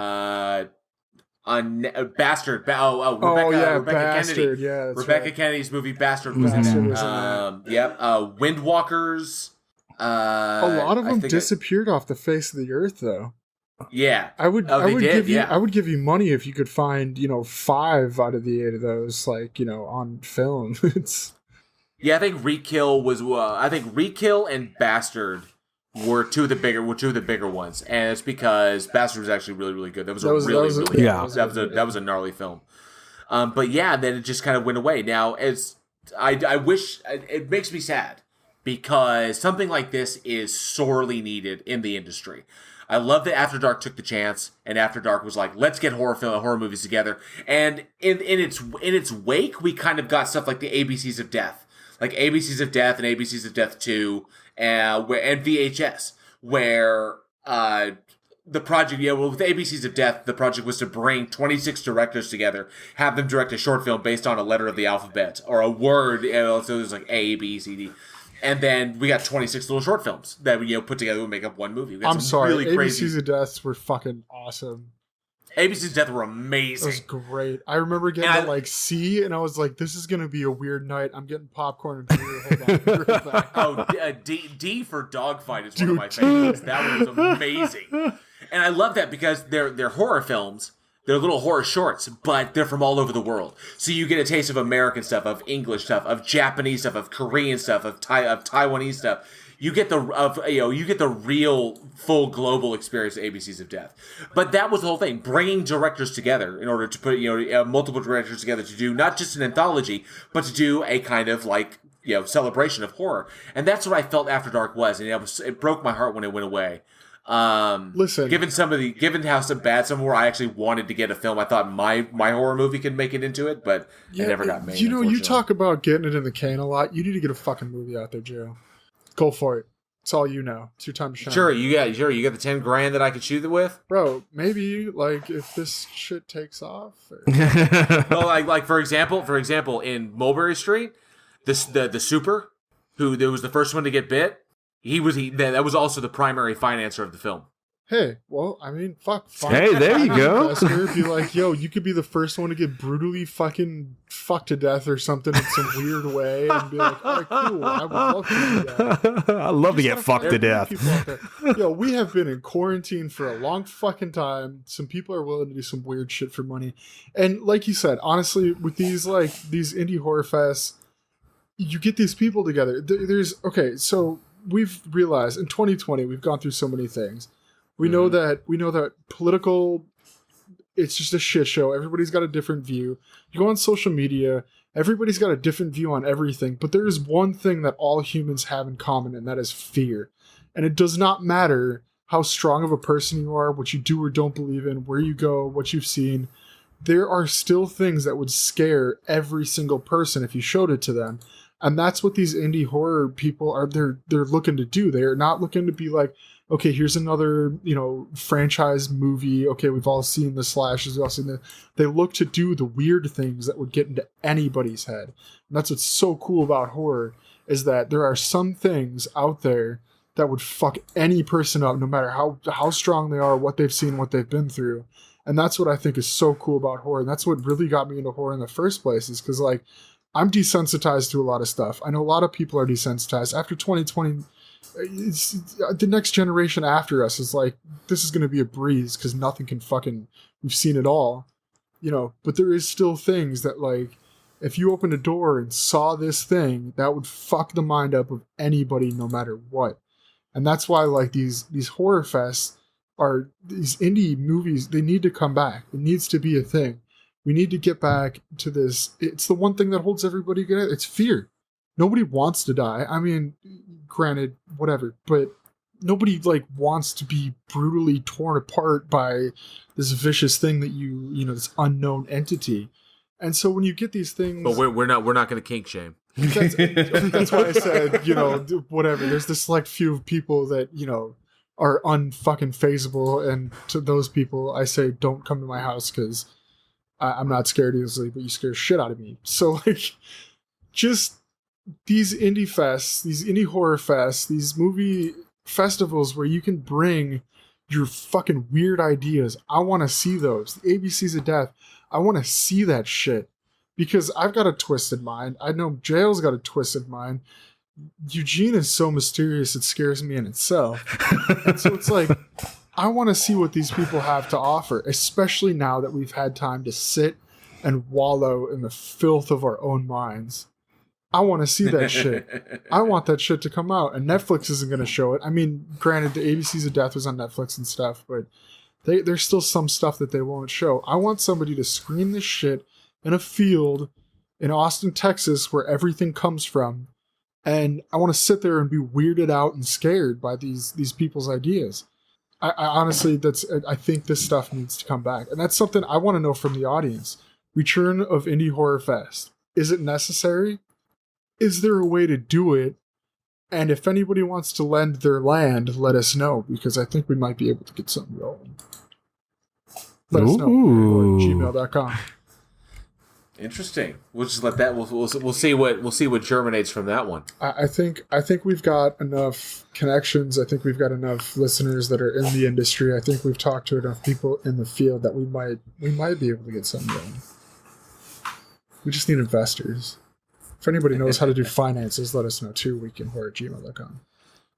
Bastard. Rebecca Bastard. Kennedy. Yeah, that's Rebecca right. Kennedy's movie Bastard was in that. Yep. Windwalkers. A lot of them disappeared off the face of the earth, though. Yeah, I would give you money if you could find 5 out of the 8 of those, on film. Yeah, I think Rekill and Bastard were two of the bigger ones, and it's because Bastard was actually really, really good. That was a gnarly film. But yeah, then it just kind of went away. Now, I wish it makes me sad because something like this is sorely needed in the industry. I love that After Dark took the chance, and After Dark was like, let's get horror movies together. And in its wake, we kind of got stuff like the ABCs of Death, like ABCs of Death and ABCs of Death 2, and VHS, where the project, with ABCs of Death, the project was to bring 26 directors together, have them direct a short film based on a letter of the alphabet or a word. So there's like A, B, C, D. And then we got 26 little short films that we put together and make up one movie. I'm sorry, really ABCs of Death were fucking awesome. ABCs of Death were amazing. It was great. I remember getting to like C, and I was like, "This is gonna be a weird night." I'm getting popcorn and beer. Hold on. D for Dogfight is one of my favorites. That was amazing, and I love that because they're horror films. They're little horror shorts, but they're from all over the world. So you get a taste of American stuff, of English stuff, of Japanese stuff, of Korean stuff, of Taiwanese stuff. You get the real full global experience of ABCs of Death. But that was the whole thing, bringing directors together in order to put multiple directors together to do not just an anthology, but to do a kind of like celebration of horror. And that's what I felt After Dark was, and it broke my heart when it went away. Listen, given how bad some were, I actually wanted to get a film. I thought my horror movie could make it into it, but it never got made. You talk about getting it in the can a lot. You need to get a fucking movie out there, Joe. Go for it. It's all you know. It's your time to shine. Sure, you got the $10,000 that I could shoot it with, bro. Maybe like if this shit takes off. Well, like for example, in Mulberry Street, the super who was the first one to get bit. That was also the primary financer of the film. Hey, well, I mean, fuck. Hey, there you go. Be like, yo, you could be the first one to get brutally fucking fucked to death or something in some weird way, and be like, all right, cool. I would love to do that. I love to get fucked to death. Yo, we have been in quarantine for a long fucking time. Some people are willing to do some weird shit for money, and like you said, honestly, with these indie horror fests, you get these people together. So we've realized in 2020 we've gone through so many things. We know that political, it's just a shit show. Everybody's got a different view. You go on social media, everybody's got a different view on everything, but there is one thing that all humans have in common, and that is fear. And it does not matter how strong of a person you are, what you do or don't believe in, where you go, what you've seen. There are still things that would scare every single person if you showed it to them. And that's what these indie horror people are. They're looking to do. They are not looking to be like, okay, here's another, franchise movie. Okay, we've all seen the slashes. We've all seen the. They look to do the weird things that would get into anybody's head. And that's what's so cool about horror, is that there are some things out there that would fuck any person up, no matter how strong they are, what they've seen, what they've been through. And that's what I think is so cool about horror. And that's what really got me into horror in the first place, is because I'm desensitized to a lot of stuff. I know a lot of people are desensitized. After 2020, the next generation after us is like, this is going to be a breeze because nothing can we've seen it all, but there is still things that, like, if you opened a door and saw this thing, that would fuck the mind up of anybody, no matter what. And that's why, like, these horror fests are, these indie movies, they need to come back. It needs to be a thing. We need to get back to this. It's the one thing that holds everybody together. It's fear. Nobody wants to die. I mean, granted, whatever, but nobody wants to be brutally torn apart by this vicious thing that this unknown entity. And so when you get these things, but we're not going to kink shame. That's why I said, whatever. There's this select few of people that are unfucking feasible, and to those people, I say, don't come to my house because I'm not scared easily, but you scare shit out of me. So just these indie fests, these indie horror fests, these movie festivals where you can bring your fucking weird ideas. I want to see those. The ABCs of Death. I want to see that shit because I've got a twisted mind. I know Jail's got a twisted mind. Eugene is so mysterious, it scares me in itself. And so it's like, I want to see what these people have to offer, especially now that we've had time to sit and wallow in the filth of our own minds. I want to see that shit. I want that shit to come out, and Netflix isn't going to show it. I mean, granted, the ABCs of Death was on Netflix and stuff, but there's still some stuff that they won't show. I want somebody to screen this shit in a field in Austin, Texas, where everything comes from, and I want to sit there and be weirded out and scared by these people's ideas. I honestly, I think this stuff needs to come back, and that's something I want to know from the audience. Return of Indie Horror Fest. Is it necessary? Is there a way to do it? And if anybody wants to lend their land, let us know, because I think we might be able to get something rolling. Let us know. gmail.com. Interesting. We'll just let that. We'll see what germinates from that one. I think we've got enough connections. I think we've got enough listeners that are in the industry. I think we've talked to enough people in the field that we might be able to get something going. We just need investors. If anybody knows how to do finances, let us know too. weekendhorror@gmail.com.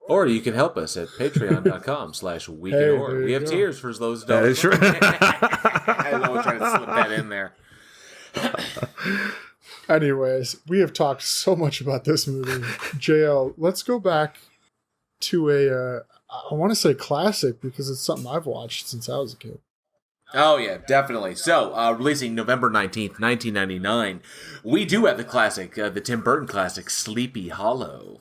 Or you can help us at patreon.com/weekendhorror. We have tiers for those That is true. I was trying to slip that in there. Anyways, we have talked so much about this movie. JL, let's go back to I want to say classic, because it's something I've watched since I was a kid. Oh, yeah, definitely. So, releasing November 19th, 1999, we do have the classic, the Tim Burton classic, Sleepy Hollow.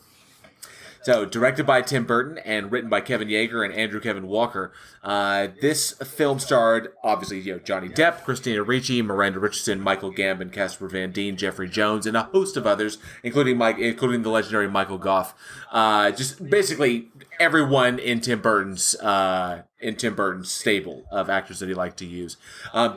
So, directed by Tim Burton and written by Kevin Yeager and Andrew Kevin Walker, this film starred, obviously, Johnny Depp, Christina Ricci, Miranda Richardson, Michael Gambon, Casper Van Dien, Jeffrey Jones, and a host of others, including the legendary Michael Gough. Just basically everyone in Tim Burton's stable of actors that he liked to use.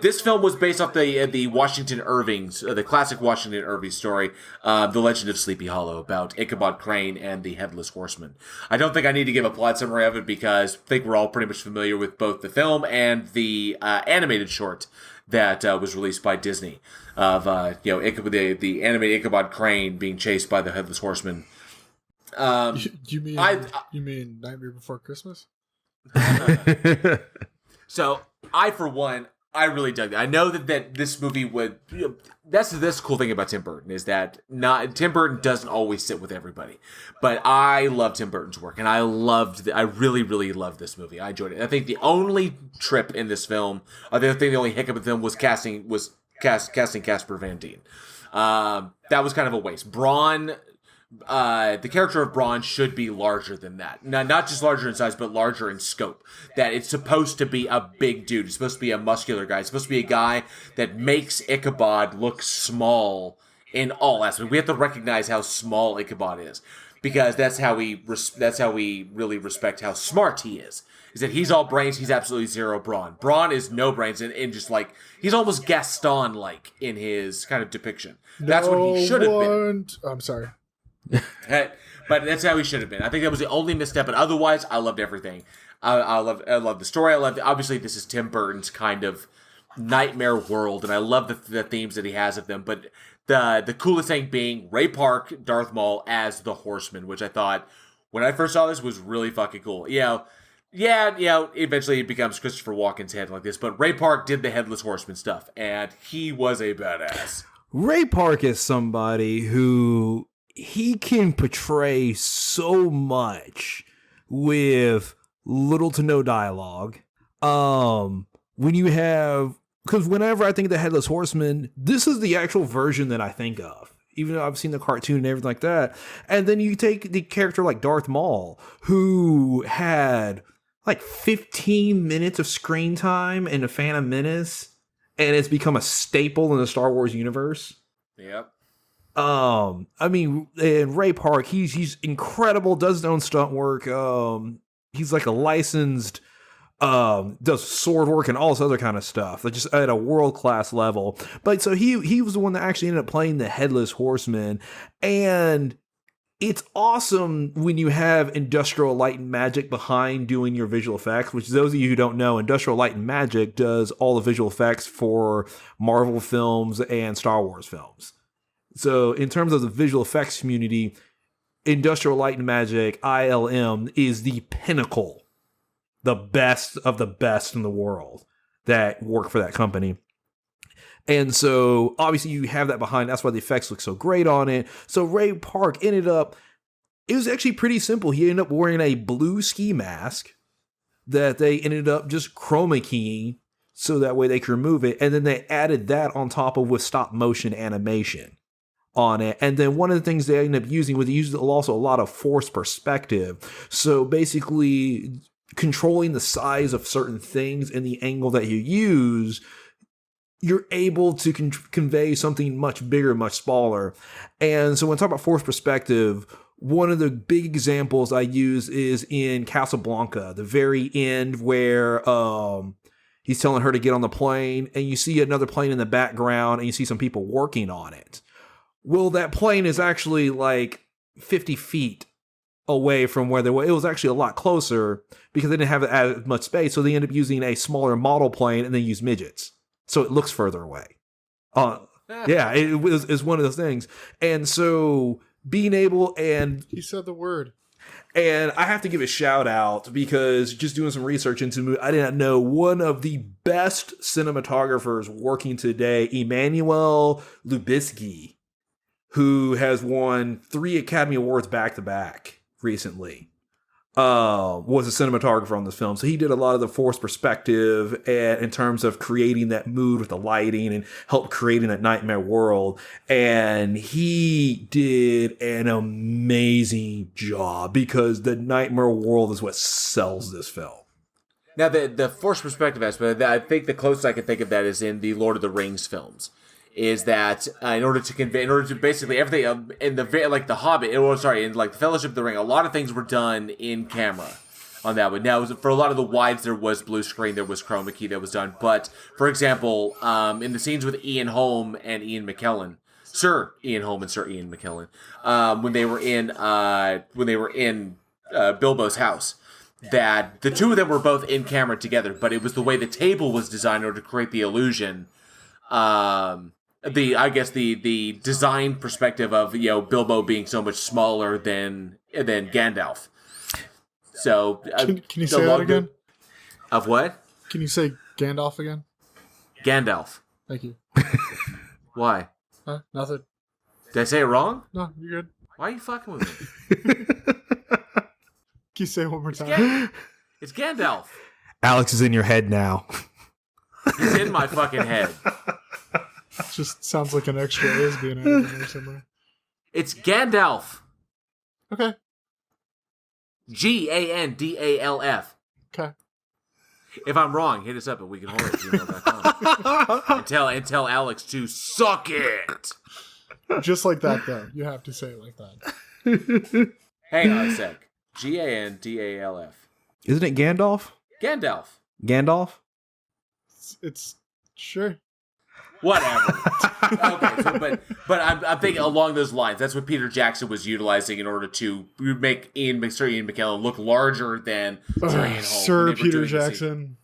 This film was based off the Washington Irving's, the classic Washington Irving story, The Legend of Sleepy Hollow, about Ichabod Crane and the Headless Horseman. I don't think I need to give a plot summary of it, because I think we're all pretty much familiar with both the film and the animated short that was released by Disney of the animated Ichabod Crane being chased by the Headless Horseman. You mean Nightmare Before Christmas? So I really dug it. I know that this movie would. That's the cool thing about Tim Burton, is that Tim Burton doesn't always sit with everybody, but I love Tim Burton's work, and I really, really loved this movie. I enjoyed it. I think the only trip in this film, the only hiccup in the film was casting Casper Van Dien. That was kind of a waste. The character of Braun should be larger than that. Not just larger in size, but larger in scope. That it's supposed to be a big dude. It's supposed to be a muscular guy. It's supposed to be a guy that makes Ichabod look small in all aspects. We have to recognize how small Ichabod is, because that's how we really respect how smart he is. Is that he's all brains, he's absolutely zero brawn. Braun is no brains, and just like, he's almost Gaston-like in his kind of depiction. That's what he should have been. I'm sorry. But that's how he should have been. I think that was the only misstep, but otherwise, I loved everything. I love the story. Obviously, this is Tim Burton's kind of nightmare world, and I love the themes that he has of them. But the coolest thing being Ray Park, Darth Maul as the Horseman, which I thought, when I first saw this, was really fucking cool. Eventually it becomes Christopher Walken's head like this, but Ray Park did the Headless Horseman stuff, and he was a badass. Ray Park is somebody who he can portray so much with little to no dialogue. When you have, because whenever I think of the Headless Horseman, this is the actual version that I think of, even though I've seen the cartoon and everything like that. And then you take the character like Darth Maul, who had like 15 minutes of screen time in The Phantom Menace, and it's become a staple in the Star Wars universe. Yep. I mean, and Ray Park, he's incredible, does his own stunt work. He's like a licensed, does sword work and all this other kind of stuff, like just at a world-class level. But so he was the one that actually ended up playing the Headless Horseman, and it's awesome when you have Industrial Light and Magic behind doing your visual effects, which those of you who don't know, Industrial Light and Magic does all the visual effects for Marvel films and Star Wars films. So in terms of the visual effects community, Industrial Light and Magic, ILM, is the pinnacle, the best of the best in the world that work for that company. And so obviously you have that behind. That's why the effects look so great on it. So Ray Park ended up, it was actually pretty simple. He ended up wearing a blue ski mask that they ended up just chroma keying so that way they could remove it. And then they added that on top of with stop motion animation on it. And then one of the things they ended up using was they used also a lot of forced perspective. So basically controlling the size of certain things and the angle that you use, you're able to convey something much bigger, much smaller. And so when I talk about forced perspective, one of the big examples I use is in Casablanca, the very end where he's telling her to get on the plane and you see another plane in the background and you see some people working on it. Well, that plane is actually like 50 feet away from where they were. It was actually a lot closer because they didn't have as much space. So they ended up using a smaller model plane and then use midgets. So it looks further away. Yeah, it's one of those things. And so being able, and he said the word. And I have to give a shout out because just doing some research into the movie, I did not know one of the best cinematographers working today, Emmanuel Lubisky, who has won 3 Academy Awards back-to-back recently, was a cinematographer on this film. So he did a lot of the forced perspective and in terms of creating that mood with the lighting and help creating that nightmare world. And he did an amazing job because the nightmare world is what sells this film. Now, the forced perspective aspect, I think the closest I can think of that is in the Lord of the Rings films. Is that in order to basically everything in the like the Hobbit, in like the Fellowship of the Ring, a lot of things were done in camera on that one. Now, for a lot of the wides, there was blue screen, there was chroma key that was done. But for example, in the scenes with Ian Holm and Ian McKellen, Sir Ian Holm and Sir Ian McKellen, when they were in Bilbo's house, that the two of them were both in camera together, but it was the way the table was designed in order to create the illusion. The design perspective of Bilbo being so much smaller than Gandalf. So can you say that again? Of what? Can you say Gandalf again? Gandalf. Thank you. Why? Nothing. Did I say it wrong? No, you're good. Why are you fucking with me? Can you say it one more time? It's Gandalf. Alex is in your head now. He's in my fucking head. Just sounds like an extra is being added in there somewhere. It's Gandalf. Okay. Gandalf. Okay. If I'm wrong, hit us up at weekendhorror@gmail.com and tell Alex to suck it. Just like that, though. You have to say it like that. Hang on a sec. Gandalf. Isn't it Gandalf? Gandalf. Gandalf? It's sure. Whatever. Okay, but I'm thinking along those lines. That's what Peter Jackson was utilizing in order to make Sir Ian McKellen look larger than Sir Ian Holm. Sir Peter Jackson.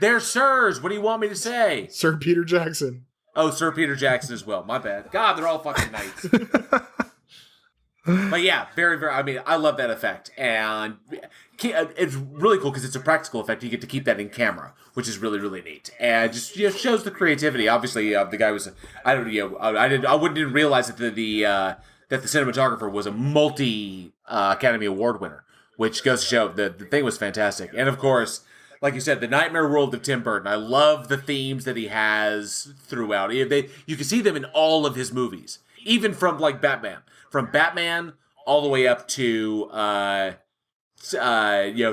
They're sirs. What do you want me to say? Sir Peter Jackson. Oh, Sir Peter Jackson as well. My bad. God, they're all fucking knights. But yeah, very, very. I mean, I love that effect, and it's really cool because it's a practical effect. You get to keep that in camera, which is really, really neat, and just shows the creativity. Obviously, the guy was. I wouldn't realize that the cinematographer was a multi Academy Award winner, which goes to show the thing was fantastic. And of course, like you said, the nightmare world of Tim Burton. I love the themes that he has throughout. You can see them in all of his movies, even from like Batman. From Batman all the way up to to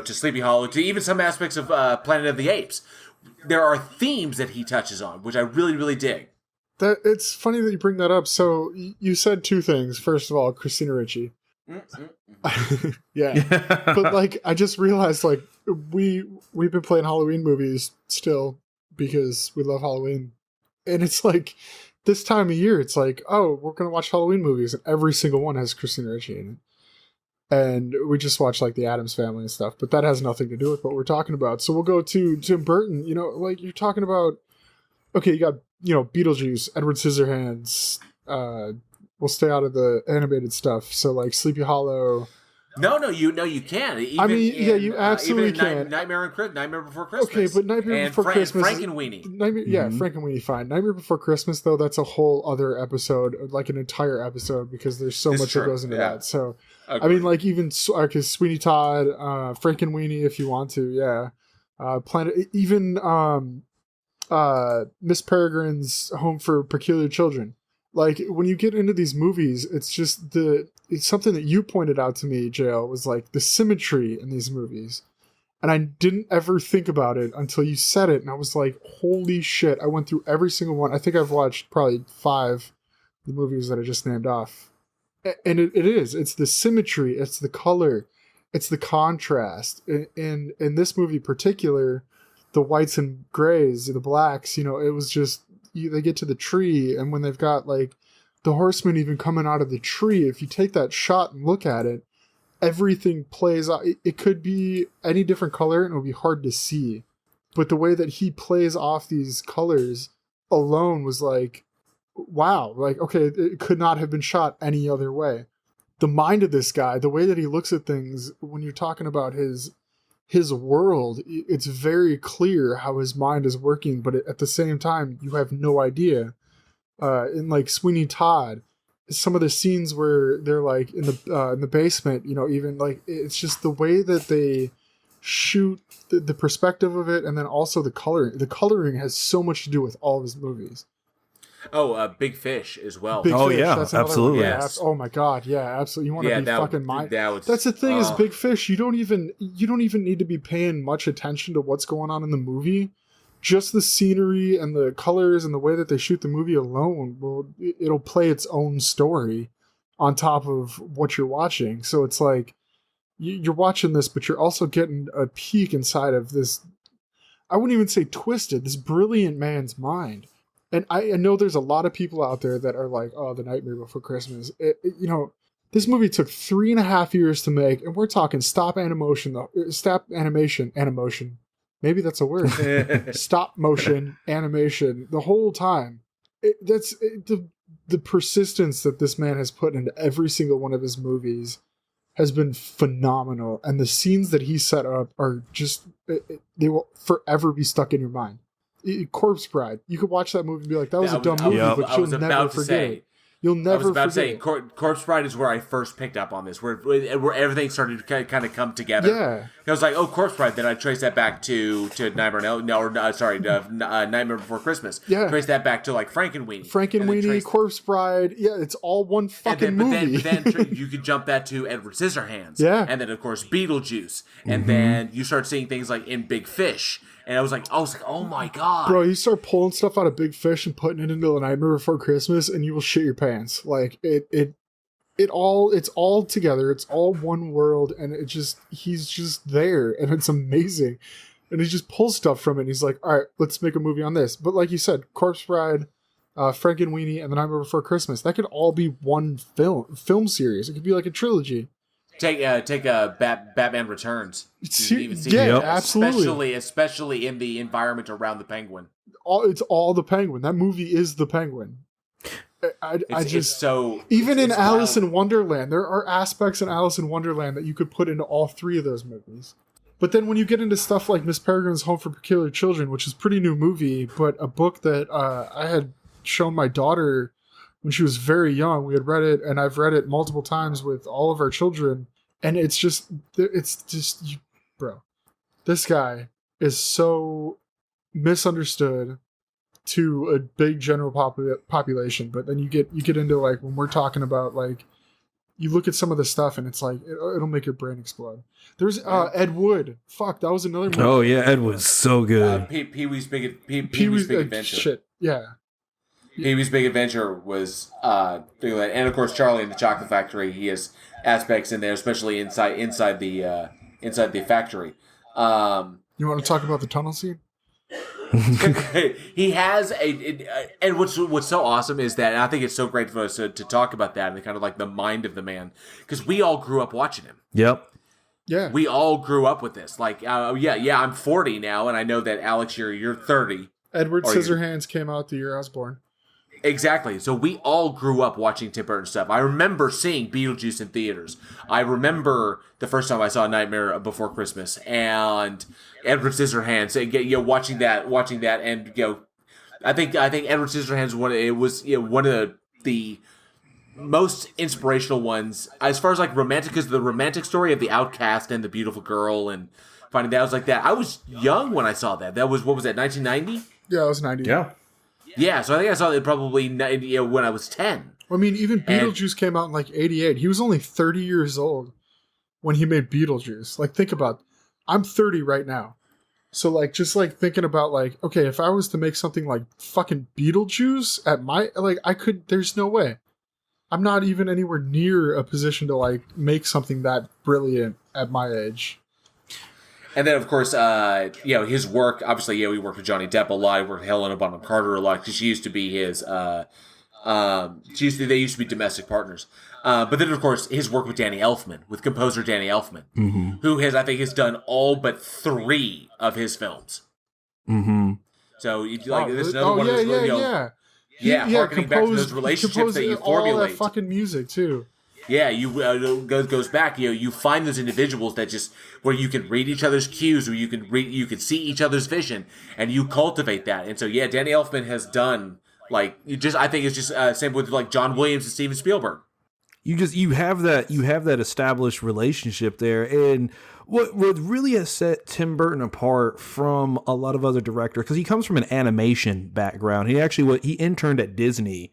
Sleepy Hollow, to even some aspects of Planet of the Apes. There are themes that he touches on, which I really, really dig. It's funny that you bring that up. So you said two things. First of all, Christina Ricci. Yeah. But like, I just realized like we've been playing Halloween movies still because we love Halloween. And it's like, this time of year, it's like, oh, we're going to watch Halloween movies. And every single one has Christina Ricci in it. And we just watch like the Addams Family and stuff. But that has nothing to do with what we're talking about. So we'll go to Tim Burton. Like you're talking about, okay, you got, Beetlejuice, Edward Scissorhands. We'll stay out of the animated stuff. So like Sleepy Hollow, No, you can. I mean, yeah, you absolutely can. Nightmare Before Christmas. Okay, but Nightmare Before Christmas. Frankenweenie. Yeah, Frankenweenie, fine. Nightmare Before Christmas, though, that's a whole other episode, like an entire episode, because there's so much that goes into that. So, I mean, like even because Sweeney Todd, Frankenweenie, if you want to, yeah, Planet, even Miss Peregrine's Home for Peculiar Children. Like when you get into these movies, it's just it's something that you pointed out to me, JL, was like the symmetry in these movies. And I didn't ever think about it until you said it. And I was like, holy shit. I went through every single one. I think I've watched probably 5 of the movies that I just named off. And it is. It's the symmetry. It's the color. It's the contrast. In this movie in particular, the whites and grays, the blacks, it was just, they get to the tree. And when they've got like the horsemen even coming out of the tree, if you take that shot and look at it, everything plays out. It could be any different color and it would be hard to see. But the way that he plays off these colors alone was like, wow. Like, okay, it could not have been shot any other way. The mind of this guy, the way that he looks at things, when you're talking about his world, it's very clear how his mind is working, but at the same time, you have no idea. In like Sweeney Todd, some of the scenes where they're like in the basement, even like it's just the way that they shoot the perspective of it, and then also the coloring. The coloring has so much to do with all of his movies. Oh, Big Fish as well. Big Fish, yeah, absolutely. Yes. Oh my God, yeah, absolutely. You want to be fucking mind. That's the thing is Big Fish. You don't even need to be paying much attention to what's going on in the movie. Just the scenery and the colors and the way that they shoot the movie alone, it'll play its own story on top of what you're watching. So it's like you're watching this, but you're also getting a peek inside of this. I wouldn't even say twisted. This brilliant man's mind. And I know there's a lot of people out there that are like, oh, The Nightmare Before Christmas. This movie took 3.5 years to make, and we're talking stop animation. Maybe that's a word. Stop motion animation the whole time. The persistence that this man has put into every single one of his movies has been phenomenal. And the scenes that he set up are just, they will forever be stuck in your mind. Corpse Bride. You could watch that movie and be like, that was a dumb movie, but you'll never forget it. You'll never forget it. Corpse Bride is where I first picked up on this, where everything started to kind of come together. Yeah. I was like, oh, Corpse Bride. Then I traced that back to Nightmare Before Christmas. Yeah. Trace that back to like Frankenweenie, Corpse Bride. Yeah, it's all one fucking movie. But then you could jump that to Edward Scissorhands. Yeah. And then, of course, Beetlejuice. And then you start seeing things like in Big Fish. And I was like, oh my God. Bro, you start pulling stuff out of Big Fish and putting it into The Nightmare Before Christmas, and you will shit your pants. Like it's all together. It's all one world, and he's just there, and it's amazing. And he just pulls stuff from it, and he's like, all right, let's make a movie on this. But like you said, Corpse Bride, Frankenweenie, and The Nightmare Before Christmas, that could all be one film series. It could be like a trilogy. Take Batman Returns. Absolutely. Especially in the environment around the Penguin. It's all the Penguin. That movie is the Penguin. Even in Alice in Wonderland, there are aspects in Alice in Wonderland that you could put into all 3 of those movies. But then when you get into stuff like Miss Peregrine's Home for Peculiar Children, which is a pretty new movie, but a book that I had shown my daughter when she was very young. We had read it, and I've read it multiple times with all of our children. And it's just, bro, this guy is so misunderstood to a big general population. But then you get into like, when we're talking about like, you look at some of the stuff and it's like, it'll make your brain explode. There's Ed Wood. Fuck, that was another movie. Oh yeah, Ed was so good. Pee-wee's Big Adventure. Shit, yeah. Pee-wee's Big Adventure was, and of course Charlie and the Chocolate Factory. He has aspects in there, especially inside the factory. You want to talk about the tunnel scene? He has and what's so awesome is that, and I think it's so great for us to talk about that and kind of like the mind of the man, because we all grew up watching him. Yep. Yeah. We all grew up with this. Like, I'm 40 now, and I know that Alex, you're 30. Edward Scissorhands came out the year I was born. Exactly. So we all grew up watching Tim Burton stuff. I remember seeing Beetlejuice in theaters. I remember the first time I saw Nightmare Before Christmas and Edward Scissorhands. Watching that, and I think Edward Scissorhands one of the most inspirational ones as far as like romantic, because the romantic story of the outcast and the beautiful girl and finding that was like that. I was young when I saw that. That was, what was that, 1990? Yeah, it was 90. Yeah, so I think I saw it probably when I was 10. I mean, even Beetlejuice came out in like 88. He was only 30 years old when he made Beetlejuice. Like, think about, I'm 30 right now. So, like, just like thinking about like, okay, if I was to make something like fucking Beetlejuice at my, like, there's no way. I'm not even anywhere near a position to like make something that brilliant at my age. And then, of course, his work, obviously, we worked with Johnny Depp a lot. We worked with Helena Bonham Carter a lot because she used to be his, they used to be domestic partners. But then, of course, his work with with composer Danny Elfman, who I think has done all but 3 of his films. Mm-hmm. So, there's another one of those, harkening back to those relationships that you formulate. All that fucking music, too. Yeah, goes back. You find those individuals that just where you can read each other's cues, where you can see each other's vision, and you cultivate that. And so, Danny Elfman has done I think it's just same with like John Williams and Steven Spielberg. You have that established relationship there, and what really has set Tim Burton apart from a lot of other directors, because he comes from an animation background. He interned at Disney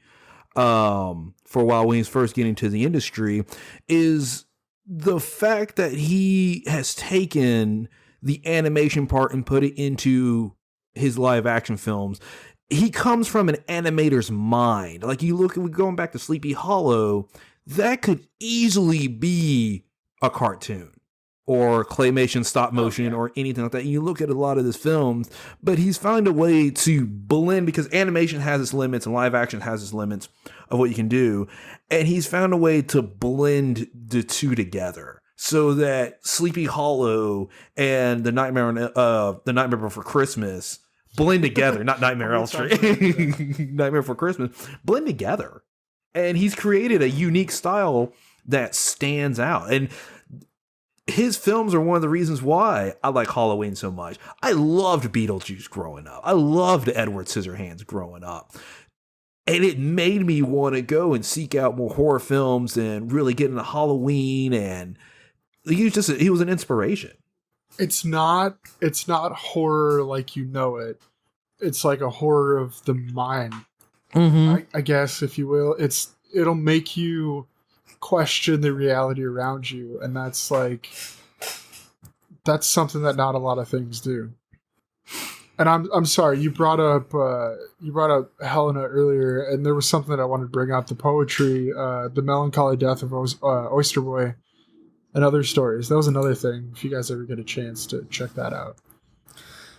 for a while when he was first getting to the industry, is the fact that he has taken the animation part and put it into his live action films. He comes from an animator's mind. Like, going back to Sleepy Hollow, that could easily be a cartoon or claymation, stop motion, or anything like that. You look at a lot of his films, but he's found a way to blend, because animation has its limits and live action has its limits of what you can do. And he's found a way to blend the two together so that Sleepy Hollow and the Nightmare Before Christmas blend together. Not Nightmare on Elm Street. Nightmare Before Christmas blend together. And he's created a unique style that stands out. And his films are one of the reasons why I like Halloween so much. I loved Beetlejuice growing up. I loved Edward Scissorhands growing up. And it made me want to go and seek out more horror films and really get into Halloween. And he was an inspiration. It's not horror like you know it. It's like a horror of the mind. Mm-hmm. I guess, if you will. It'll make you question the reality around you, and that's something that not a lot of things do. And I'm sorry, you brought up Helena earlier, and there was something that I wanted to bring up: the poetry, the melancholy death of Oyster Boy, and other stories. That was another thing. If you guys ever get a chance to check that out.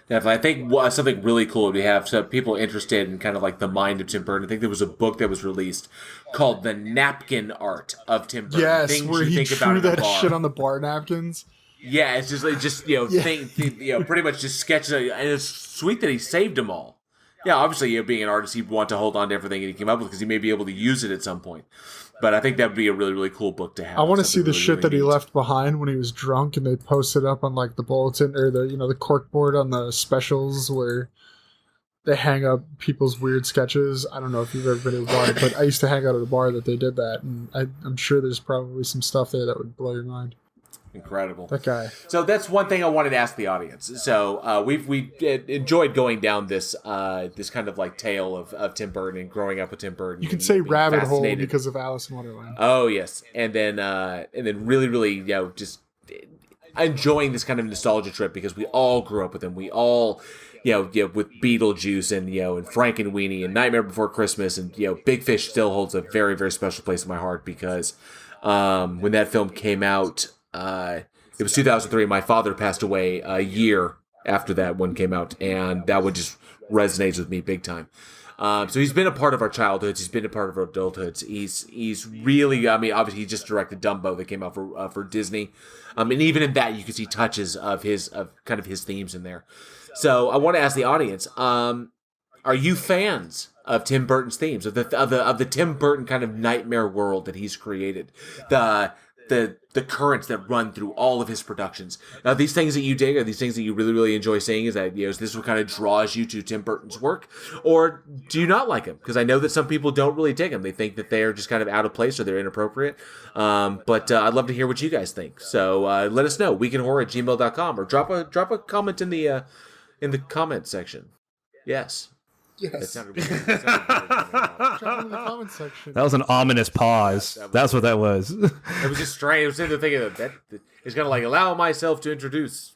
Definitely. I think something really cool we have, so people interested in kind of like the mind of Tim Burton. I think there was a book that was released called The Napkin Art of Tim Burton. Yes, Things where he drew that shit on the bar napkins. Yeah, it's just pretty much just sketches, and it's sweet that he saved them all. Yeah, obviously, being an artist, he'd want to hold on to everything he came up with because he may be able to use it at some point. But I think that would be a really, really cool book to have. I want to see the shit that he left behind when he was drunk, and they posted up on like the bulletin or the cork board on the specials where they hang up people's weird sketches. I don't know if you've ever been to a bar, but I used to hang out at a bar that they did that, and I'm sure there's probably some stuff there that would blow your mind. Incredible. That guy. So that's one thing I wanted to ask the audience. So we enjoyed going down this kind of like tale of Tim Burton and growing up with Tim Burton. You can say rabbit hole because of Alice in Wonderland. Oh yes, and then really, really just enjoying this kind of nostalgia trip because we all grew up with him. We all with Beetlejuice and Frankenweenie and Nightmare Before Christmas, and Big Fish still holds a very, very special place in my heart because when that film came out. It was 2003. My father passed away a year after that one came out, and that one just resonates with me big time. So he's been a part of our childhoods. He's been a part of our adulthoods. He's really, obviously he just directed Dumbo that came out for Disney, and even in that you can see touches of kind of his themes in there. So I want to ask the audience, Are you fans of Tim Burton's themes, of the Tim Burton kind of nightmare world that he's created? The currents that run through all of his productions. Now, these things that you dig, are these things that you really, really enjoy seeing? Is that, is this what kind of draws you to Tim Burton's work? Or do you not like him? Because I know that some people don't really dig him. They think that they're just kind of out of place or they're inappropriate. But I'd love to hear what you guys think. So let us know. weekendhorror@gmail.com, or drop a comment in the comment section. Yes. Yes. That sounded weird. Drop it in the comment section. That was an ominous pause. That's what that was. It was just strange. I was sitting there thinking that it's gonna allow myself to introduce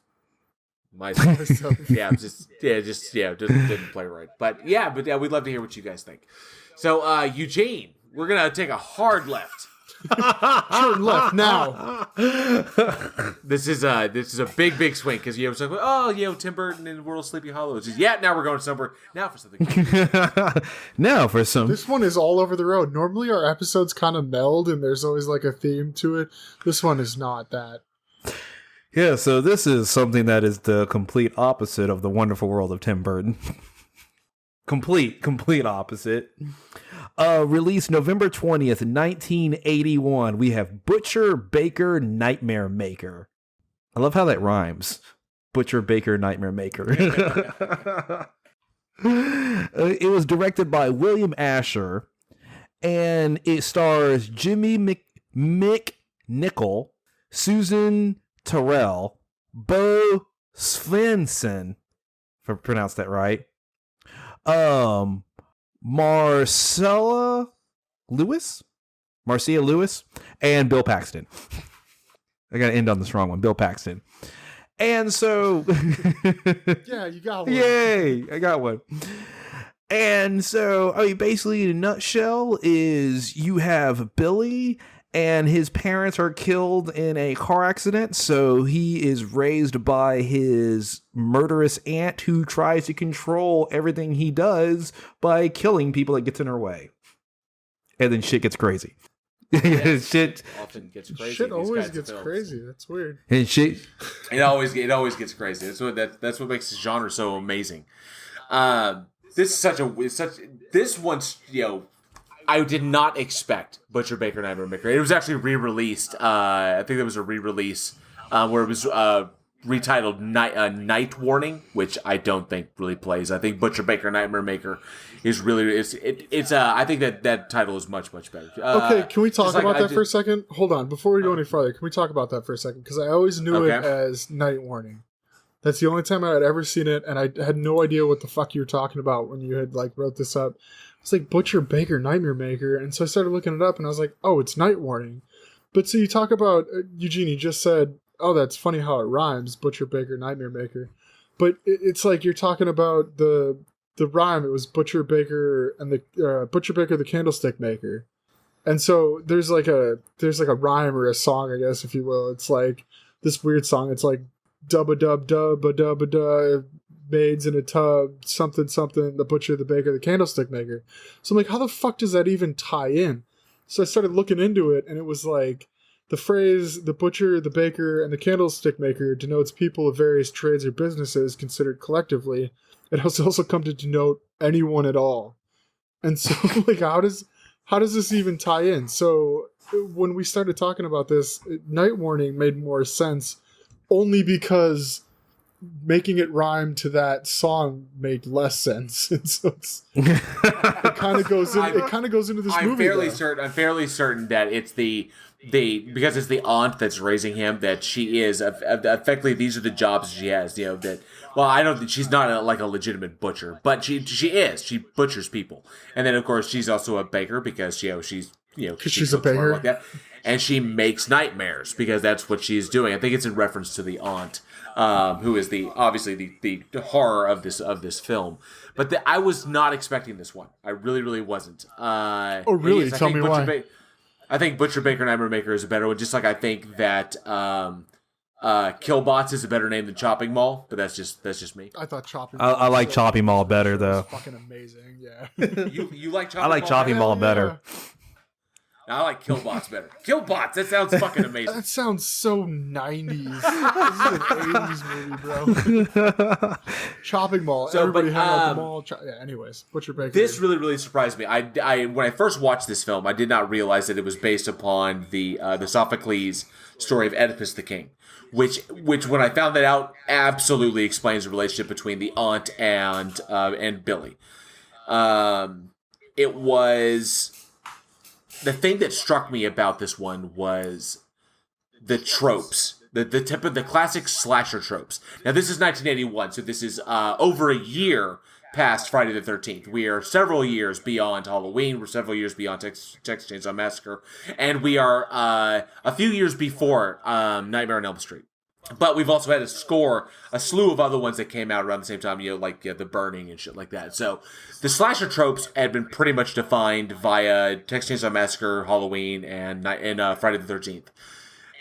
myself. Just didn't play right. But yeah, we'd love to hear what you guys think. So Eugene, we're gonna take a hard left. Turn left now. This is a big swing because you was like, Tim Burton and World of Sleepy Hollow. It's just, now we're going somewhere. Now for something. Now for some. This one is all over the road. Normally our episodes kind of meld and there's always like a theme to it. This one is not that. Yeah, so this is something that is the complete opposite of the wonderful world of Tim Burton. complete opposite. Released November 20th, 1981. We have Butcher Baker Nightmare Maker. I love how that rhymes. Butcher Baker Nightmare Maker. It was directed by William Asher, and it stars Jimmy McNichol, Susan Terrell, Bo Svensson, if I pronounced that right. Marcia Lewis, and Bill Paxton. I gotta end on this wrong one. Bill Paxton. And so, yeah, you got one. Yay! I got one. And so, basically, in a nutshell, is you have Billy and his parents are killed in a car accident. So he is raised by his murderous aunt who tries to control everything he does by killing people that gets in her way. And then shit gets crazy. Shit often gets crazy. Shit always gets crazy. That's weird. And shit, it always gets crazy. That's what makes this genre so amazing. This one's I did not expect Butcher Baker Nightmare Maker. It was actually re-released. I think there was a re-release where it was retitled Night Warning, which I don't think really plays. I think Butcher Baker Nightmare Maker is really I think that title is much better. Okay, can we talk about that for a second? Hold on, before we go any farther, can we talk about that for a second? Because I always knew it as Night Warning. That's the only time I had ever seen it, and I had no idea what the fuck you were talking about when you had wrote this up. It's like Butcher Baker Nightmare Maker, and so I started looking it up, and I was like, oh, it's Night Warning. But so you talk about Eugene, you just said, oh, that's funny how it rhymes, Butcher Baker Nightmare Maker. But it's like you're talking about the rhyme. It was Butcher Baker and the Butcher Baker the Candlestick Maker, and so there's like a rhyme or a song, I guess, if you will. It's like this weird song. It's like dubba dub dubba dubba dub. Maids in a tub, something, the butcher, the baker, the candlestick maker. So I'm like, how the fuck does that even tie in? So I started looking into it, and it was like the phrase, the butcher, the baker, and the candlestick maker denotes people of various trades or businesses considered collectively. It has also come to denote anyone at all. And so, how does this even tie in? So when we started talking about this, Night Warning made more sense only because making it rhyme to that song made less sense, and so it kind of goes into this movie. I'm fairly certain that it's the because it's the aunt that's raising him, that she is effectively, these are the jobs she has. I don't think she's not a legitimate butcher, but she butchers people, and then of course she's also a baker because she's a baker like that, and she makes nightmares because that's what she's doing. I think it's in reference to the aunt. Who is obviously the horror of this film, but I was not expecting this one. I really wasn't. Oh really? Tell me why. I think Butcher Baker Nightmare Maker is a better one. Just like I think that Killbots is a better name than Chopping Mall, but that's just me. I thought Chopping. I like Chopping Mall better though. Fucking amazing, yeah. You like Chopping Mall? I like Chopping Mall better. I like Killbots better. Killbots, that sounds fucking amazing. That sounds so 90s. This is an 80s movie, bro. Chopping mall. So, Everybody but, hang out at the mall. Anyways, what's your break? This really surprised me. I when I first watched this film, I did not realize that it was based upon the Sophocles story of Oedipus the King, which when I found that out, absolutely explains the relationship between the aunt and Billy. It was the thing that struck me about this one was the tropes. The classic slasher tropes. Now, this is 1981, so this is over a year past Friday the 13th. We are several years beyond Halloween. We're several years beyond Texas Chainsaw Massacre. And we are a few years before Nightmare on Elm Street. But we've also had a slew of other ones that came out around the same time, like The Burning and shit like that. So the slasher tropes had been pretty much defined via Texas Chainsaw Massacre, Halloween, and Friday the 13th.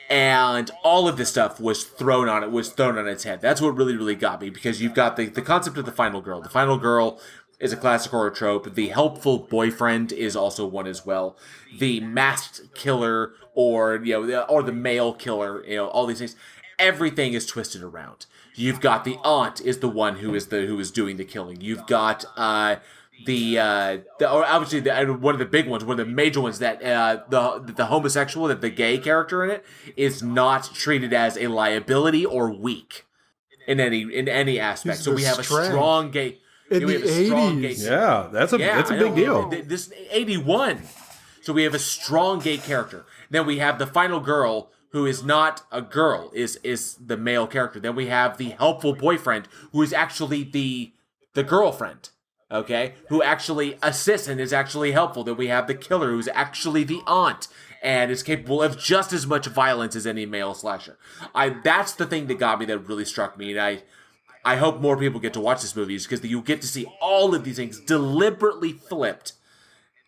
And all of this stuff was thrown on its head. That's what really got me, because you've got the concept of the final girl. The final girl is a classic horror trope. The helpful boyfriend is also one as well. The masked killer or the male killer, all these things. Everything is twisted around. You've got the aunt is the one who is doing the killing. You've got obviously one of the big ones, one of the major ones, that the homosexual, that the gay character in it is not treated as a liability or weak in any aspect. So we have a strong gay. In the 80s. Yeah, that's a big deal. This is 81. So we have a strong gay character. Then we have the final girl, who is not a girl, is the male character. Then we have the helpful boyfriend, who is actually the girlfriend, okay? Who actually assists and is actually helpful. Then we have the killer, who's actually the aunt, and is capable of just as much violence as any male slasher. That's the thing that got me, that really struck me, and I hope more people get to watch this movie, because you get to see all of these things deliberately flipped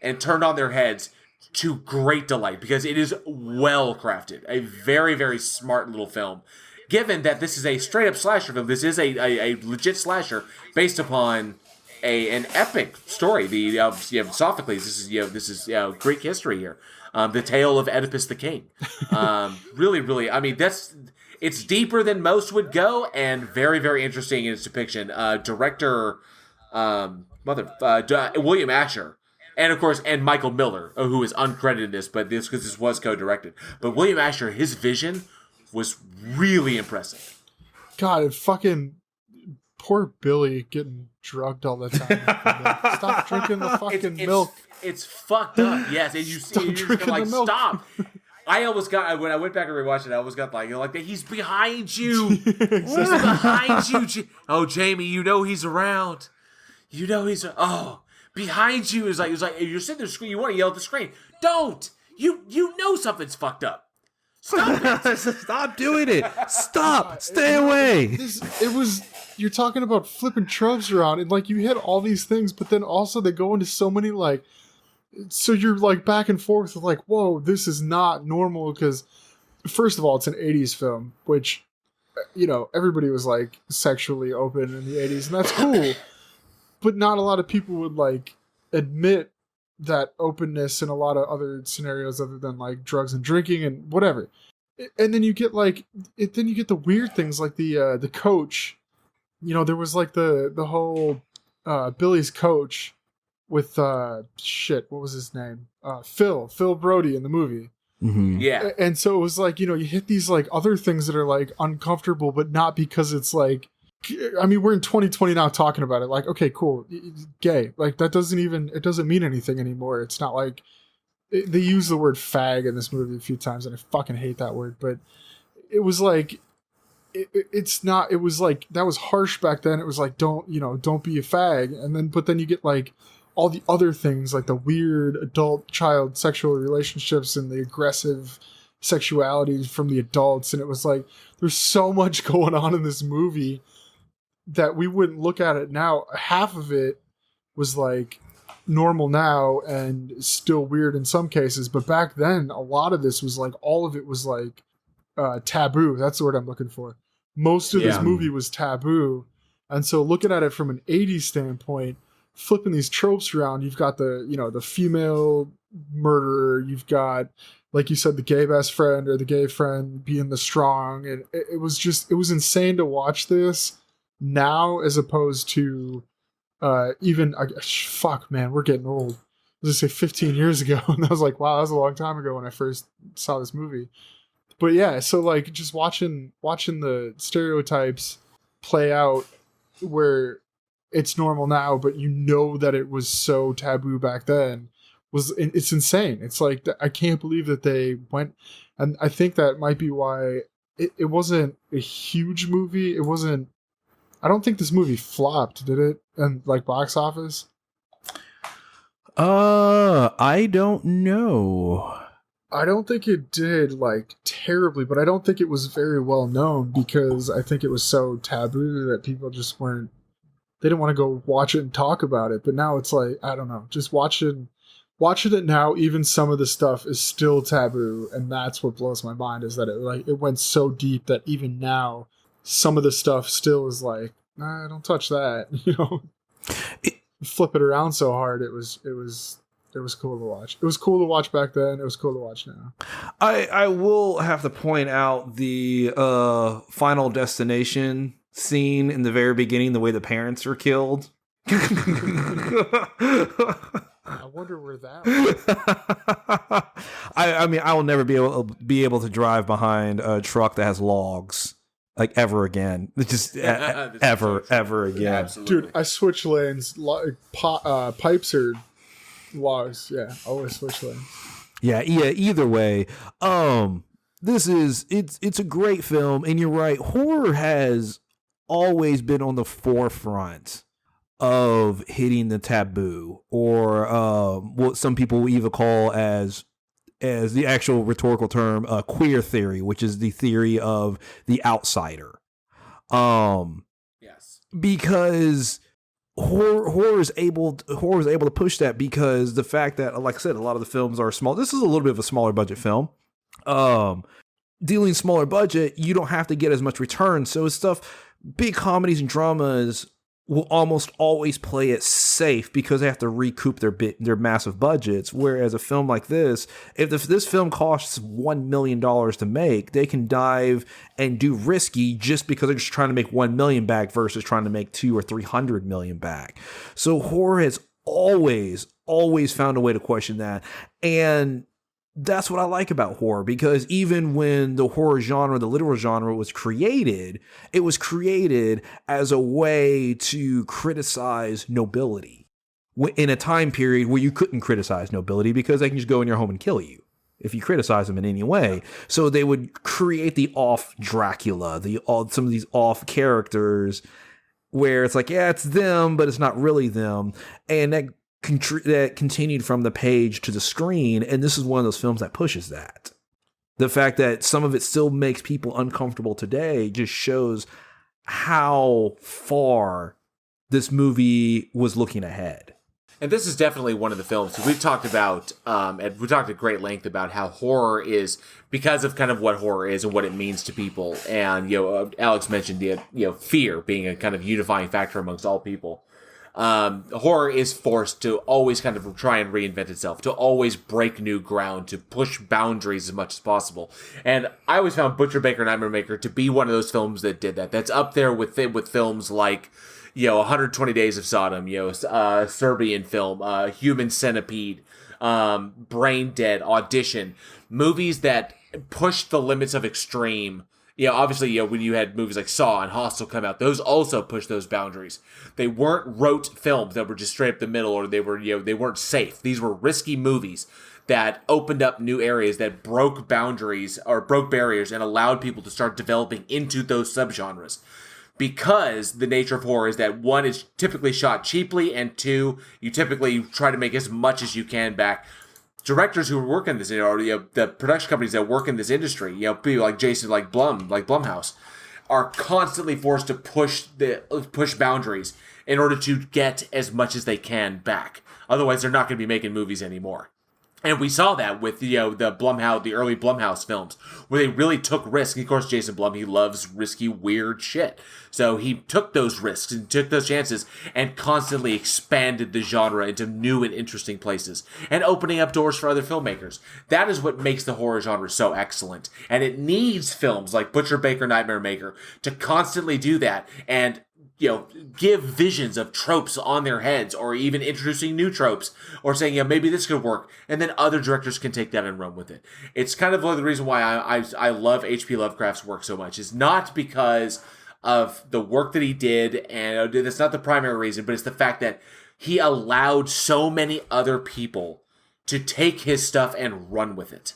and turned on their heads to great delight, because it is well crafted. A very, very smart little film. Given that this is a straight up slasher film, this is a legit slasher based upon an epic story. You have Sophocles. This is Greek history here. The tale of Oedipus the King. Really, I mean, it's deeper than most would go, and very, very interesting in its depiction. Director William Asher. And of course, and Michael Miller, who is uncredited in this, but because this was co-directed. But William Asher, his vision was really impressive. God, and fucking poor Billy getting drugged all the time. Stop drinking the fucking milk. It's fucked up. Yes, and you're just like, stop. I almost got, when I went back and rewatched it, I almost got like he's behind you. He's behind you. Oh, Jamie, he's around. Behind you is like you're sitting there screaming. You want to yell at the screen. Don't. You know something's fucked up. Stop it. Stop doing it. Stop. Stay away. You're talking about flipping tropes around, and like you hit all these things, but then also they go into so many so you're like back and forth with like, whoa, this is not normal, because first of all, it's an 80s film, which everybody was like sexually open in the 80s, and that's cool. But not a lot of people would like admit that openness in a lot of other scenarios other than like drugs and drinking and whatever. And then you get the weird things like the coach. There was like the whole Billy's coach with what was his name? Phil Brody in the movie. Mm-hmm. Yeah. And so it was like, you hit these like other things that are like uncomfortable, but not because it's like, I mean, we're in 2020 now talking about it. Like, okay, cool, gay. Like it doesn't mean anything anymore. It's not like they use the word fag in this movie a few times, and I fucking hate that word. But it was like, it's not. It was like that was harsh back then. It was like don't be a fag, but then you get like all the other things like the weird adult-child sexual relationships and the aggressive sexuality from the adults, and it was like there's so much going on in this movie that we wouldn't look at it now. Half of it was like normal now and still weird in some cases, but back then a lot of this was like, all of it was like taboo. That's the word I'm looking for. Most of this movie was taboo. And so looking at it from an 80s standpoint, flipping these tropes around, you've got the female murderer. You've got, like you said, the gay best friend or the gay friend being the strong. And it was insane to watch this now as opposed to even, fuck, man, we're getting old. I was gonna say 15 years ago. And I was like, wow, that was a long time ago when I first saw this movie. But yeah, so like just watching the stereotypes play out where it's normal now, but you know that it was so taboo back then, it's insane. It's like, I can't believe that they went, and I think that might be why it wasn't a huge movie. It wasn't, I don't think this movie flopped, did it? And like box office? I don't know. I don't think it did like terribly, but I don't think it was very well known because I think it was so taboo that people just weren't, they didn't want to go watch it and talk about it. But now it's like, I don't know, just watching it now, even some of the stuff is still taboo. And that's what blows my mind, is that it went so deep that even now some of the stuff still is like, nah, don't touch that. Flip it around so hard. It was cool to watch. It was cool to watch back then. It was cool to watch now. I will have to point out the Final Destination scene in the very beginning, the way the parents were killed. I wonder where that was. I mean, I will never be able to drive behind a truck that has logs like ever again. Just ever again. Absolutely. Dude, I switch lanes. Pipes are logs. Yeah, always switch lanes. Yeah. Either way, it's a great film, and you're right. Horror has always been on the forefront of hitting the taboo, or what some people even call as the actual rhetorical term, queer theory, which is the theory of the outsider. Yes, because horror is able to push that, because the fact that, like I said, a lot of the films are small. This is a little bit of a smaller budget film. Dealing smaller budget, you don't have to get as much return. So it's stuff, big comedies and dramas will almost always play it safe because they have to recoup their massive budgets. Whereas a film like this, if this film costs $1 million to make, they can dive and do risky just because they're just trying to make $1 million back versus trying to make $200 or $300 million back. So horror has always found a way to question that. And that's what I like about horror, because even when the horror genre, the literal genre, was created, it was created as a way to criticize nobility in a time period where you couldn't criticize nobility because they can just go in your home and kill you if you criticize them in any way. So they would create the off Dracula, some of these off characters where it's like, yeah, it's them, but it's not really them. And that continued from the page to the screen, and this is one of those films that pushes that. The fact that some of it still makes people uncomfortable today just shows how far this movie was looking ahead. And this is definitely one of the films we've talked about, and we talked at great length about how horror is, because of kind of what horror is and what it means to people. And Alex mentioned fear being a kind of unifying factor amongst all people. Horror is forced to always kind of try and reinvent itself, to always break new ground, to push boundaries as much as possible. And I always found Butcher Baker Nightmare Maker to be one of those films that did that. That's up there with films like 120 Days of Sodom, Serbian film, Human Centipede, Brain Dead, Audition, movies that pushed the limits of extreme. Obviously, when you had movies like Saw and Hostel come out, those also pushed those boundaries. They weren't rote films that were just straight up the middle, or they weren't safe. These were risky movies that opened up new areas, that broke boundaries or broke barriers and allowed people to start developing into those subgenres. Because the nature of horror is that, one, it's typically shot cheaply, and two, you typically try to make as much as you can back. Directors who work in this, the production companies that work in this industry, people like Jason, like Blumhouse, are constantly forced to push boundaries in order to get as much as they can back. Otherwise, they're not going to be making movies anymore. And we saw that with the early Blumhouse films, where they really took risks. Of course, Jason Blum, he loves risky, weird shit. So he took those risks and took those chances and constantly expanded the genre into new and interesting places and opening up doors for other filmmakers. That is what makes the horror genre so excellent. And it needs films like Butcher Baker, Nightmare Maker to constantly do that and give visions of tropes on their heads, or even introducing new tropes, or saying, maybe this could work, and then other directors can take that and run with it. It's kind of one of the reasons why I love H.P. Lovecraft's work so much. Is not because of the work that he did, and that's not the primary reason, but it's the fact that he allowed so many other people to take his stuff and run with it.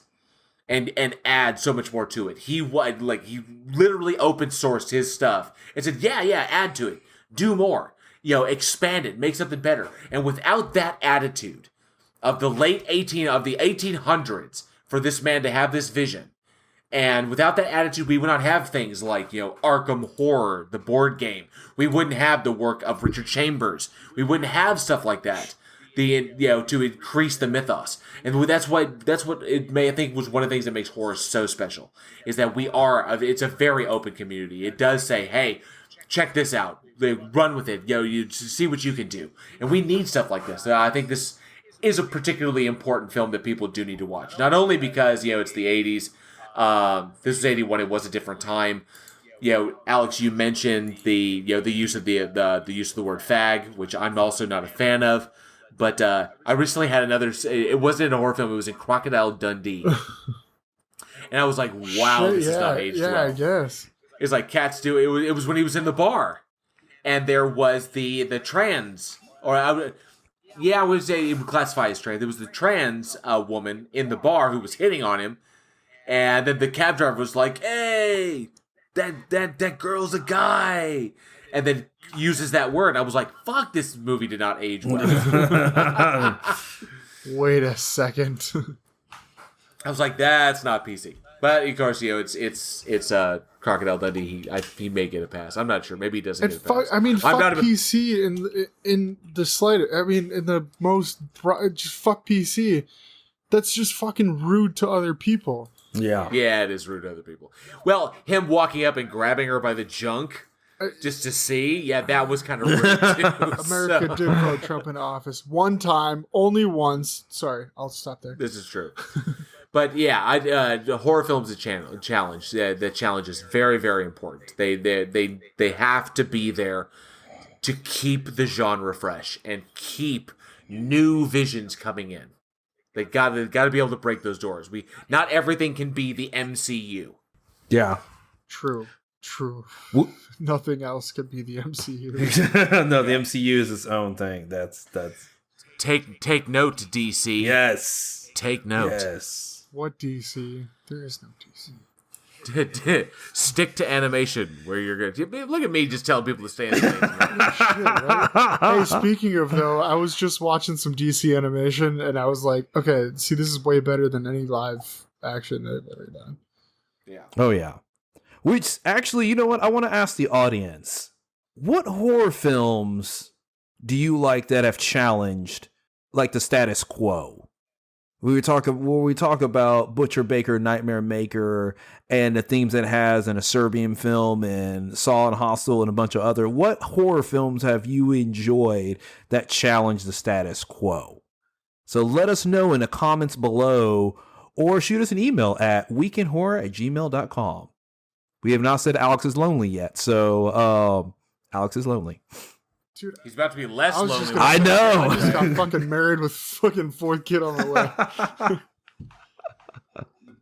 And add so much more to it. He literally open sourced his stuff and said, yeah, add to it, do more, expand it, make something better. And without that attitude of the 1800s for this man to have this vision, and without that attitude, we would not have things like Arkham Horror, the board game. We wouldn't have the work of Richard Chambers. We wouldn't have stuff like that. To increase the mythos, and that's what I think was one of the things that makes horror so special, is that it's a very open community. It does say, hey, check this out, run with it, you see what you can do, and we need stuff like this. I think this is a particularly important film that people do need to watch, not only because it's the 80s. This was 81; it was a different time. Alex, you mentioned the use of the use of the word fag, which I'm also not a fan of. But I recently had it wasn't in a horror film, it was in Crocodile Dundee. And I was like, wow, this is not aged well. Yeah, I guess. It's like cats do. It was when he was in the bar. And there was the trans, I would say it would classify as trans. There was the trans woman in the bar who was hitting on him. And then the cab driver was like, hey, that girl's a guy. And then uses that word. I was like, fuck, this movie did not age well. Wait a second. I was like, that's not PC. But of course, it's Crocodile Dundee. He may get a pass. I'm not sure. Maybe he doesn't get a pass. Fuck PC in the slightest. In the most, just fuck PC. That's just fucking rude to other people. Yeah. Yeah, it is rude to other people. Well, him walking up and grabbing her by the junk just to see, that was kind of rude too. America did vote Trump into office one time, only once. Sorry, I'll stop there. This is true. But the horror film's a challenge. The challenge is very, very important. They have to be there to keep the genre fresh and keep new visions coming in. They got to be able to break those doors. Not everything can be the MCU. Yeah. True. Nothing else could be the MCU. No, the MCU is its own thing. That's Take note, DC. Yes. Take note. Yes. What DC? There is no DC. Stick to animation where you're going to look at me just telling people to stay in the right? Hey, speaking of though, I was just watching some DC animation and I was like, okay, see, this is way better than any live action they've ever done. Yeah. Oh yeah. Which actually, you know what? I want to ask the audience: what horror films do you like that have challenged like the status quo? When we talk about Butcher Baker, Nightmare Maker, and the themes that it has in a Serbian film and Saw and Hostel and a bunch of other, what horror films have you enjoyed that challenge the status quo? So let us know in the comments below, or shoot us an email at weekendhorror@gmail.com. We have not said Alex is lonely yet, so Alex is lonely. Dude, he's about to be less lonely. I know. I just got fucking married with fucking fourth kid on the way.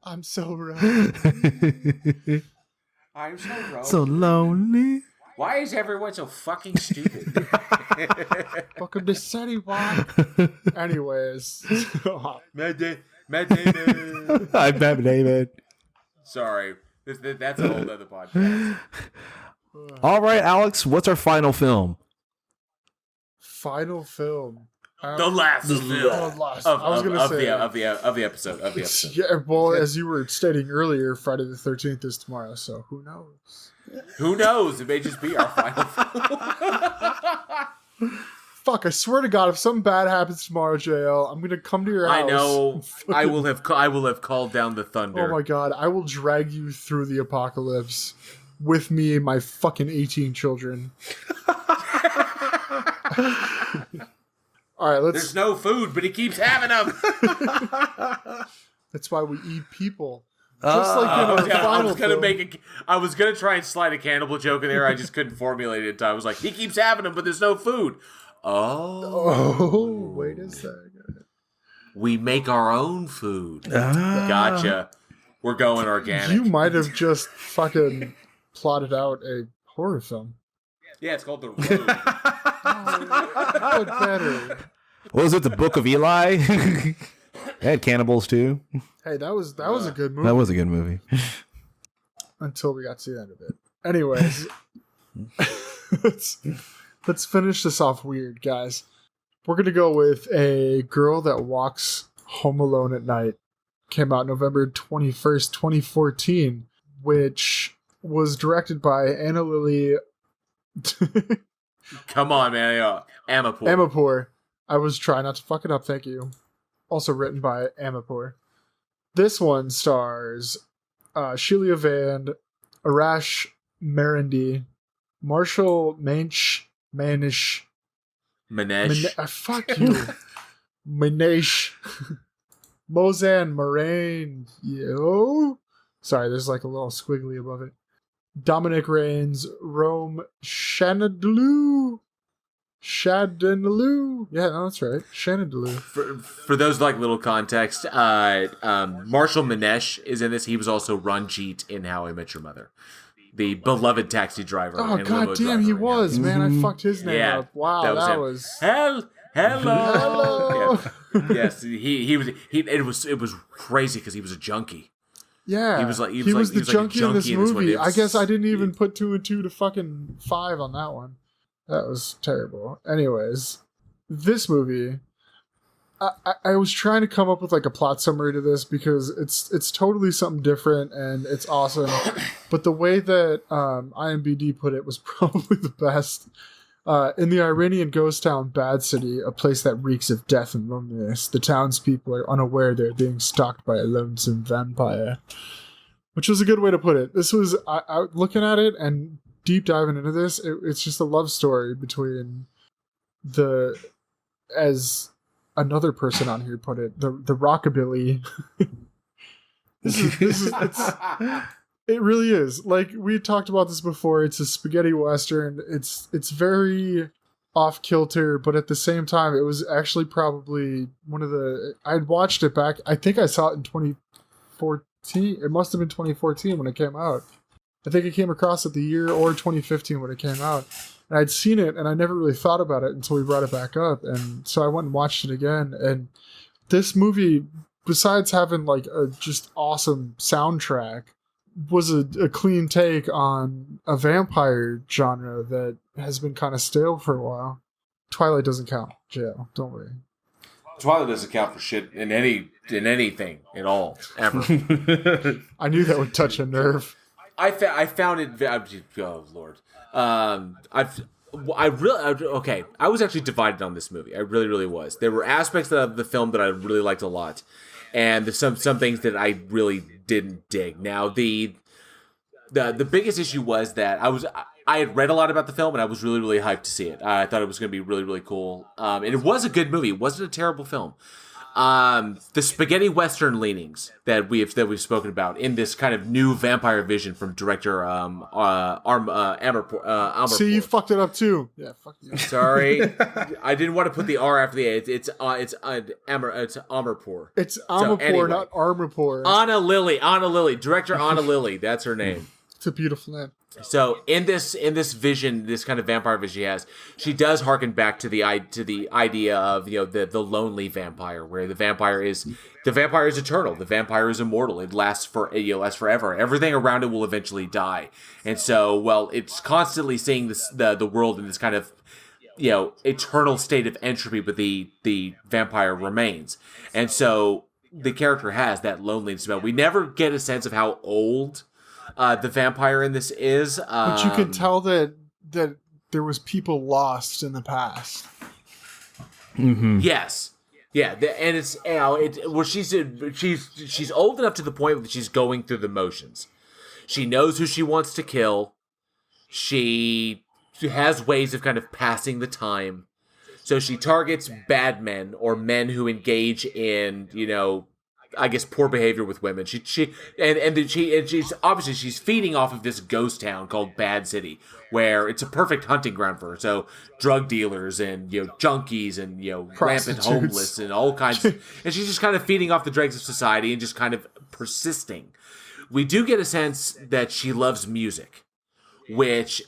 I'm so lonely. I'm so lonely. So lonely. Why is everyone so fucking stupid? Welcome to City Walk. Anyways. Matt Damon. I'm Matt Damon. Sorry. That's a whole other podcast. All right, Alex, what's our final film? Final film. The last film of the episode. Yeah, well, as you were stating earlier, Friday the 13th is tomorrow, so who knows? Who knows? It may just be our final film. fuck, I swear to God, if something bad happens tomorrow, JL, I'm gonna come to your house. I know. I will have called down the thunder. Oh my God, I will drag you through the apocalypse with me and my fucking 18 children. All right, There's no food, but he keeps having them. That's why we eat people. Just like in our final film. I was gonna try and slide a cannibal joke in there. I just couldn't formulate it in time. I was like, he keeps having them, but there's no food. Oh, wait a second. We make our own food. Gotcha. We're going organic. You might have just fucking plotted out a horror film. Yeah, it's called The Road. But better. What was it? The Book of Eli? They had cannibals too. Hey, that was a good movie. That was a good movie. Until we got to the end of it. Anyways, let's finish this off weird, guys. We're gonna go with A Girl That Walks Home Alone at Night. Came out November 21st, 2014, which was directed by Anna Lily. Come on, man. Amapour. Amapour. I was trying not to fuck it up, thank you. Also written by Amapour. This one stars Sheila Vand, Arash Marandi, Marshall Manish. Fuck you. Manesh. Mozan Moraine. Yo. Sorry, there's like a little squiggly above it. Dominic Raines, Rome Shanadlu. Yeah, no, that's right. Shanadlu. For those like little context, Marshall Manesh is in this. He was also Ranjit in How I Met Your Mother, the beloved taxi driver. Oh god damn, he was man. I fucked his name up. Wow, that was hello. Hello. Yeah. Yes, he was. It was crazy because he was a junkie. Yeah, he was the junkie in this movie. I guess I didn't even put 2 and 2 to fucking 5 on that one. That was terrible. Anyways, this movie, I was trying to come up with like a plot summary to this because it's totally something different and it's awesome. But the way that IMDb put it was probably the best. In the Iranian ghost town Bad City, a place that reeks of death and loneliness, the townspeople are unaware they're being stalked by a lonesome vampire. Which was a good way to put it. This was, I looking at it and deep diving into this, it's just a love story between as another person on here put it, the rockabilly. It really is. Like, we talked about this before. It's a spaghetti western. It's very off kilter, but at the same time, it was actually probably one of the. I'd watched it back. I think I saw it in 2014. It must have been 2014 when it came out. I think it came across at the year or 2015 when it came out. And I'd seen it, and I never really thought about it until we brought it back up. And so I went and watched it again. And this movie, besides having like a just awesome soundtrack, was a clean take on a vampire genre that has been kind of stale for a while. Twilight doesn't count, Joe. Don't worry. Twilight doesn't count for shit in anything at all ever. I knew that would touch a nerve. I found it. Oh Lord. I was actually divided on this movie. I really was. There were aspects of the film that I really liked a lot, and there's some things that I really didn't dig. Now the biggest issue was that I had read a lot about the film and I was really hyped to see it. I thought it was going to be really cool. And it was a good movie. It wasn't a terrible film. The spaghetti western leanings that we've spoken about in this kind of new vampire vision from director Amarpour. See, you fucked it up too. Yeah, fuck you. Sorry, I didn't want to put the R after the A. It's Amarpour. It's Amarpour, anyway. Not Armapour. Anna Lily, director Anna Lily. That's her name. It's a beautiful name. So in this vision, this kind of vampire vision she does harken back to the idea of the lonely vampire, where the vampire is eternal, the vampire is immortal, it lasts forever. Everything around it will eventually die, and so it's constantly seeing the world in this kind of eternal state of entropy, but the vampire remains, and so the character has that loneliness about. We never get a sense of how old the vampire in this is, but you can tell that there was people lost in the past. Yes. Yeah, and it's well, she's old enough to the point that she's going through the motions. She knows who she wants to kill. She has ways of kind of passing the time. So she targets bad men or men who engage in, I guess, poor behavior with women. She's obviously she's feeding off of this ghost town called Bad City, where it's a perfect hunting ground for her. So drug dealers and junkies and rampant homeless and all kinds, and she's just kind of feeding off the dregs of society and just kind of persisting. We do get a sense that she loves music, which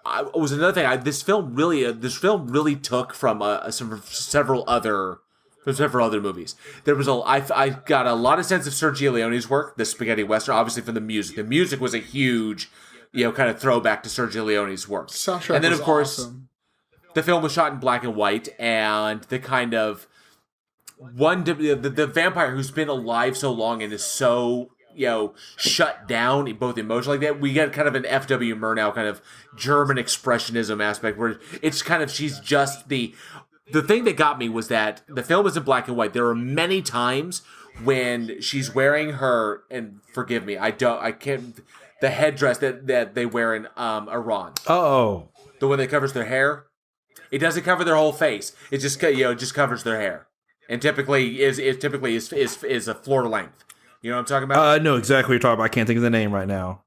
was another thing. This film really took from several other movies. There was I got a lot of sense of Sergio Leone's work, the spaghetti western, obviously from the music. The music was a huge, kind of throwback to Sergio Leone's work. Soundtrack and then was of course, awesome. The film was shot in black and white, and the kind of the vampire who's been alive so long and is so shut down both emotionally like that. We get kind of an F.W. Murnau kind of German expressionism aspect where it's kind of she's just the thing that got me was that the film is in black and white. There are many times when she's wearing her, and forgive me, I can't, the headdress that they wear in Iran. Oh, the one that covers their hair. It doesn't cover their whole face. It just just covers their hair, and typically is a floor length. You know what I'm talking about? I know exactly what you're talking about. I can't think of the name right now.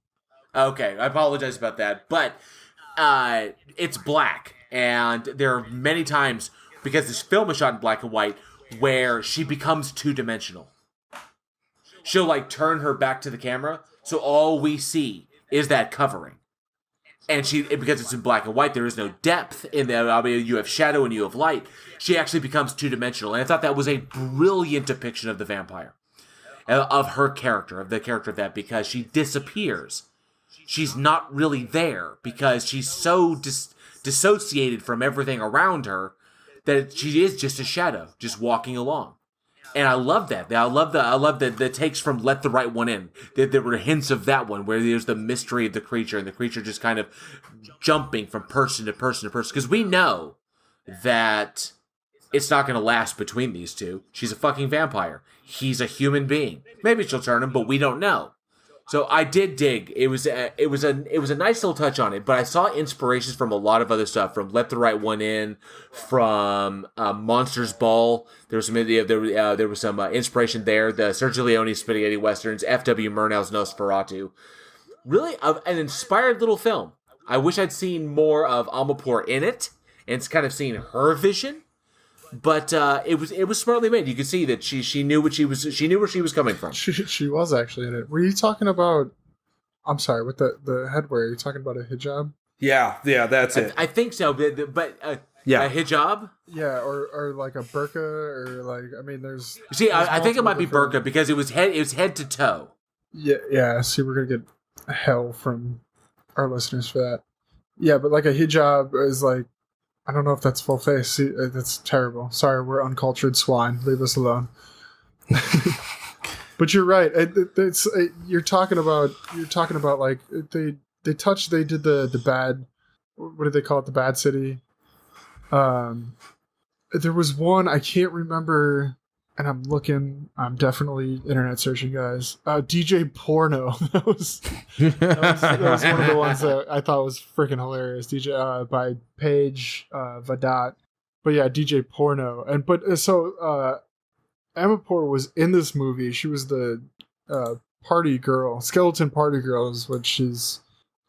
Okay, I apologize about that, but it's black, and there are many times, because this film is shot in black and white, where she becomes two-dimensional. She'll turn her back to the camera, so all we see is that covering. And because it's in black and white, there is no depth in there. I mean, you have shadow and you have light. She actually becomes two-dimensional, and I thought that was a brilliant depiction of the vampire, of her character, of the character of that, because she disappears. She's not really there because she's so dissociated from everything around her that she is just a shadow, just walking along. And I love that. I love the takes from Let the Right One In. There were hints of that one where there's the mystery of the creature, and the creature just kind of jumping from person to person to person. Because we know that it's not going to last between these two. She's a fucking vampire. He's a human being. Maybe she'll turn him, but we don't know. So I did dig. It was a nice little touch on it, but I saw inspirations from a lot of other stuff, from Let the Right One In, from Monsters Ball. There was some inspiration there. The Sergio Leone spaghetti westerns, F.W. Murnau's Nosferatu. Really an inspired little film. I wish I'd seen more of Amirpour in it, and kind of seen her vision. But it was smartly made. You could see that she knew what she knew where she was coming from. She was actually in it. Were you talking about? I'm sorry, with the headwear? Are you talking about a hijab? Yeah, that's it. I think so, but yeah, a hijab. Yeah, or like a burqa, or there's. See, I think it might be burqa because it was head to toe. Yeah. See, we're gonna get hell from our listeners for that. Yeah, but like a hijab is like. I don't know if that's full face. See, that's terrible. Sorry, we're uncultured swine. Leave us alone. But you're right. You're talking about like they did the bad. What did they call it? The Bad City. There was one I can't remember, and I'm looking. I'm definitely internet searching, guys. DJ Porno. That was one of the ones that I thought was freaking hilarious. DJ by Paige Vadat. But yeah, DJ Porno. So Amirpour was in this movie. She was the party girl, skeleton party girl is what she's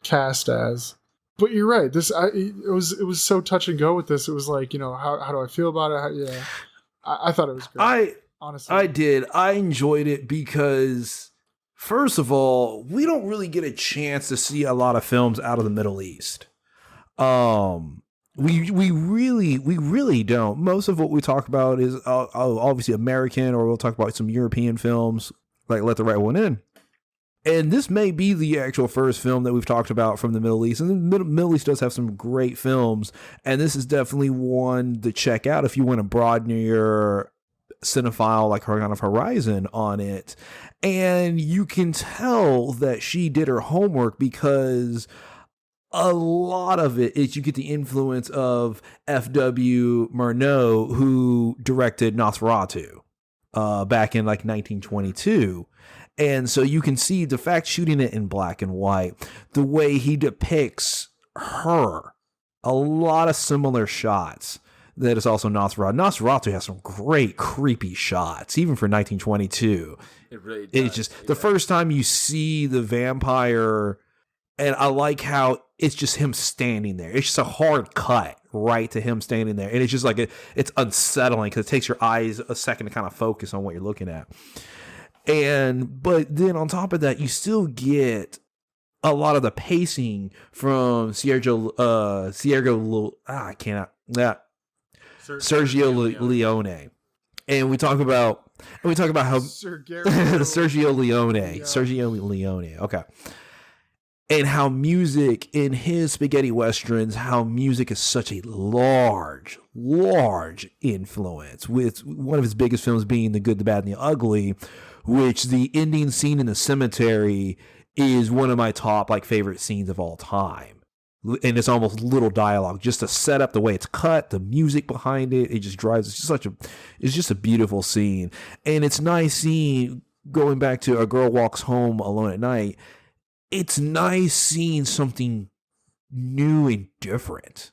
cast as. But you're right. It was so touch and go with this. It was like, how do I feel about it? I thought it was great. Honestly, I did. I enjoyed it because, first of all, we don't really get a chance to see a lot of films out of the Middle East. We really don't. Most of what we talk about is obviously American, or we'll talk about some European films like Let the Right One In. And this may be the actual first film that we've talked about from the Middle East. And the Middle East does have some great films. And this is definitely one to check out if you want to broaden your cinephile kind of horizon on it. And you can tell that she did her homework because a lot of it is you get the influence of F.W. Murnau, who directed Nosferatu back in like 1922. And so you can see the fact shooting it in black and white, the way he depicts her, a lot of similar shots. That is also Nosferatu. Nosferatu has some great creepy shots, even for 1922. It really does. It's just the first time you see the vampire, and I like how it's just him standing there. It's just a hard cut right to him standing there, and it's just like it's unsettling because it takes your eyes a second to kind of focus on what you're looking at. But then on top of that, you still get a lot of the pacing from Sergio Leone. And we talk about how Sergio Leone. Okay. And how music in his spaghetti westerns, how music is such a large influence, with one of his biggest films being The Good, the Bad, and the Ugly, which the ending scene in the cemetery is one of my top favorite scenes of all time. And it's almost little dialogue, just to set up the way it's cut, the music behind it. It just drives. It's just a beautiful scene, and it's nice seeing, going back to A Girl Walks Home Alone at Night. It's nice seeing something new and different.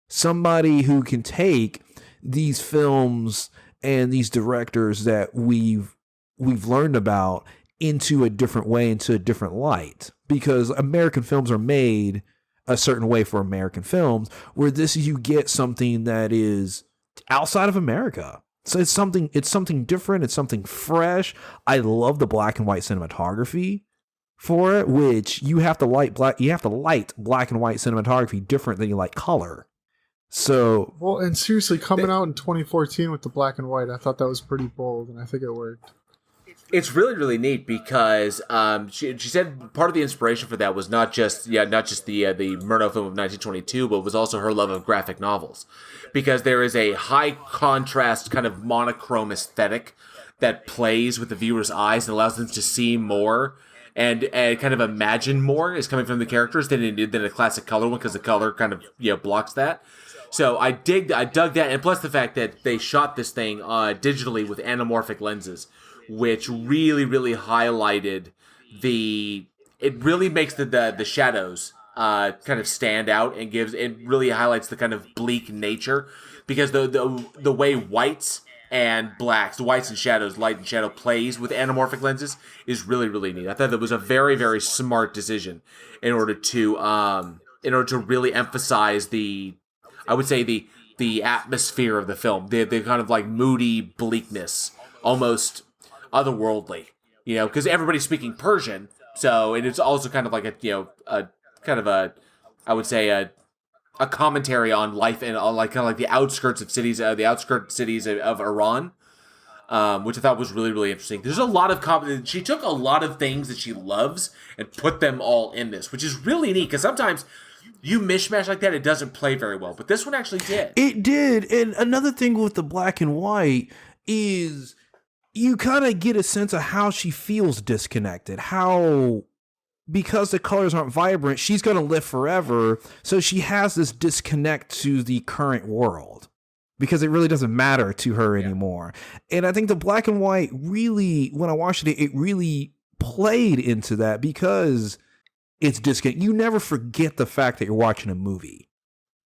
Somebody who can take these films and these directors that we've learned about into a different way, into a different light, because American films are made a certain way for American films, where you get something that is outside of America. So it's something different. It's something fresh. I love the black and white cinematography for it, which you have to light black and white cinematography different than you light color. So, well, and seriously, coming out in 2014 with the black and white, I thought that was pretty bold, and I think it worked. It's really, really neat because she said part of the inspiration for that was not just the Murnau film of 1922, but it was also her love of graphic novels, because there is a high contrast kind of monochrome aesthetic that plays with the viewer's eyes and allows them to see more and kind of imagine more is coming from the characters than a classic color one, because the color kind of blocks that. So I dug that, and plus the fact that they shot this thing digitally with anamorphic lenses, which really, really highlighted it really makes the shadows kind of stand out, and it really highlights the kind of bleak nature, because the way whites and blacks, the whites and shadows, light and shadow plays with anamorphic lenses is really, really neat. I thought that was a very, very smart decision in order to really emphasize the atmosphere of the film, the kind of like moody bleakness, almost otherworldly, because everybody's speaking Persian, so and it's also kind of like a commentary on life and kind of like the outskirts cities of Iran, which I thought was really, really interesting. There's a lot of she took a lot of things that she loves and put them all in this, which is really neat, because sometimes you mishmash like that, it doesn't play very well, but this one actually did. It did. And another thing with the black and white is you kind of get a sense of how she feels disconnected, because the colors aren't vibrant, she's going to live forever. So she has this disconnect to the current world because it really doesn't matter to her anymore. And I think the black and white really, when I watched it, it really played into that, because it's disconnect. You never forget the fact that you're watching a movie,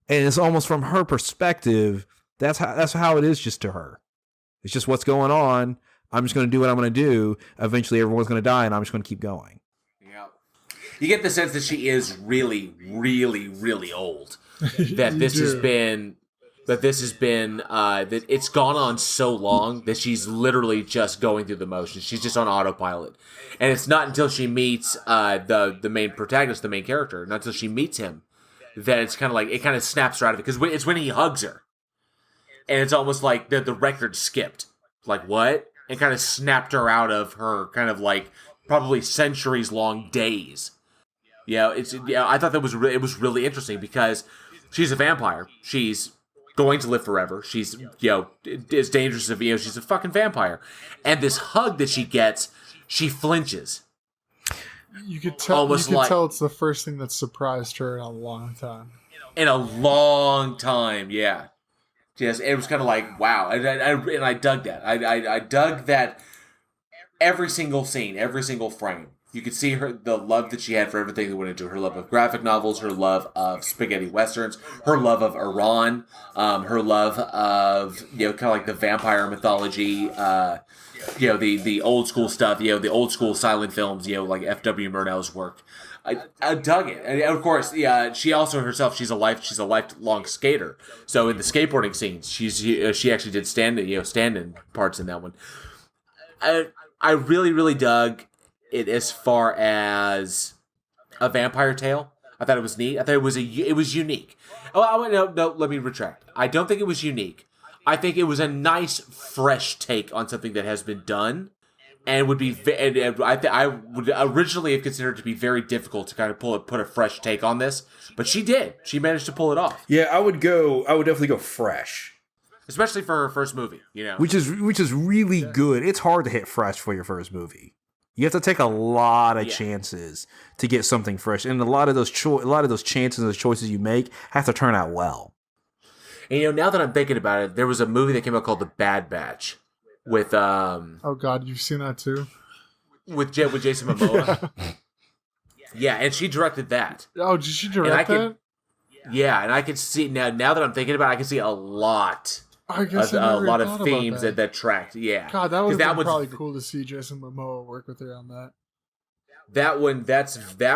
and it's almost from her perspective. That's how it is, just to her. It's just what's going on. I'm just going to do what I'm going to do. Eventually, everyone's going to die, and I'm just going to keep going. Yeah, you get the sense that she is really, really, really old. That that it's gone on so long that she's literally just going through the motions. She's just on autopilot, and it's not until she meets the main protagonist, the main character, not until she meets him, that it's kind of like it kind of snaps her out of it, because it's when he hugs her, and it's almost like the record skipped, like what, and kind of snapped her out of her kind of like probably centuries long days. I thought that it was really interesting, because she's a vampire. She's going to live forever. She's, as dangerous as, she's a fucking vampire. And this hug that she gets, she flinches. You could tell. Almost You could like tell it's the first thing that surprised her in a long time. in a long time. Yeah. Yes, it was kind of like wow, and I dug that. I dug that every single scene, every single frame. You could see the love that she had for everything that went into her love of graphic novels, her love of spaghetti westerns, her love of Iran, her love of kind of like the vampire mythology, the old school stuff, the old school silent films, like F.W. Murnau's work. I dug it, and of course, she also herself she's a lifelong skater. So in the skateboarding scenes, she actually did stand-in parts in that one. I really, really dug it as far as a vampire tale. I thought it was neat. I thought it was unique. Oh, no, let me retract. I don't think it was unique. I think it was a nice, fresh take on something that has been done, and would be. I would originally have considered it to be very difficult to kind of put a fresh take on this, but she did. She managed to pull it off. Yeah, I would definitely go fresh. Especially for her first movie, which is really good. It's hard to hit fresh for your first movie. You have to take a lot of chances to get something fresh, and a lot of those chances and those choices you make have to turn out well. And now that I'm thinking about it, there was a movie that came out called The Bad Batch with oh God, you've seen that too? With Jason Momoa. Yeah, and she directed that. Oh, did she direct that? Yeah, and I can see now that I'm thinking about it, I can see a lot. I guess a lot of themes that tracked. Yeah, God, that was probably cool to see Jason Momoa work with her on that. That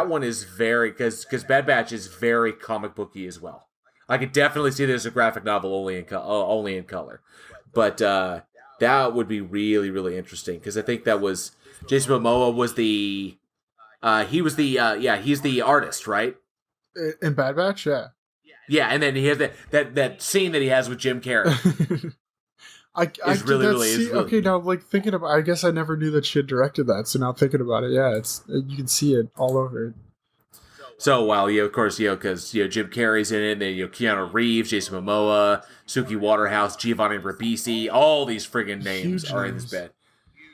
one is very because Bad Batch is very comic booky as well. I could definitely see there's a graphic novel only in color, but that would be really, really interesting because I think that was Jason Momoa was the he's the artist, right? In Bad Batch, yeah. Yeah, and then he has that scene that he has with Jim Carrey. Okay, now thinking about, I guess I never knew that she had directed that. So now thinking about it, yeah, you can see it all over it. So while of course, because Jim Carrey's in it, and then Keanu Reeves, Jason Momoa, Suki Waterhouse, Giovanni Ribisi, all these friggin' names are in this bed.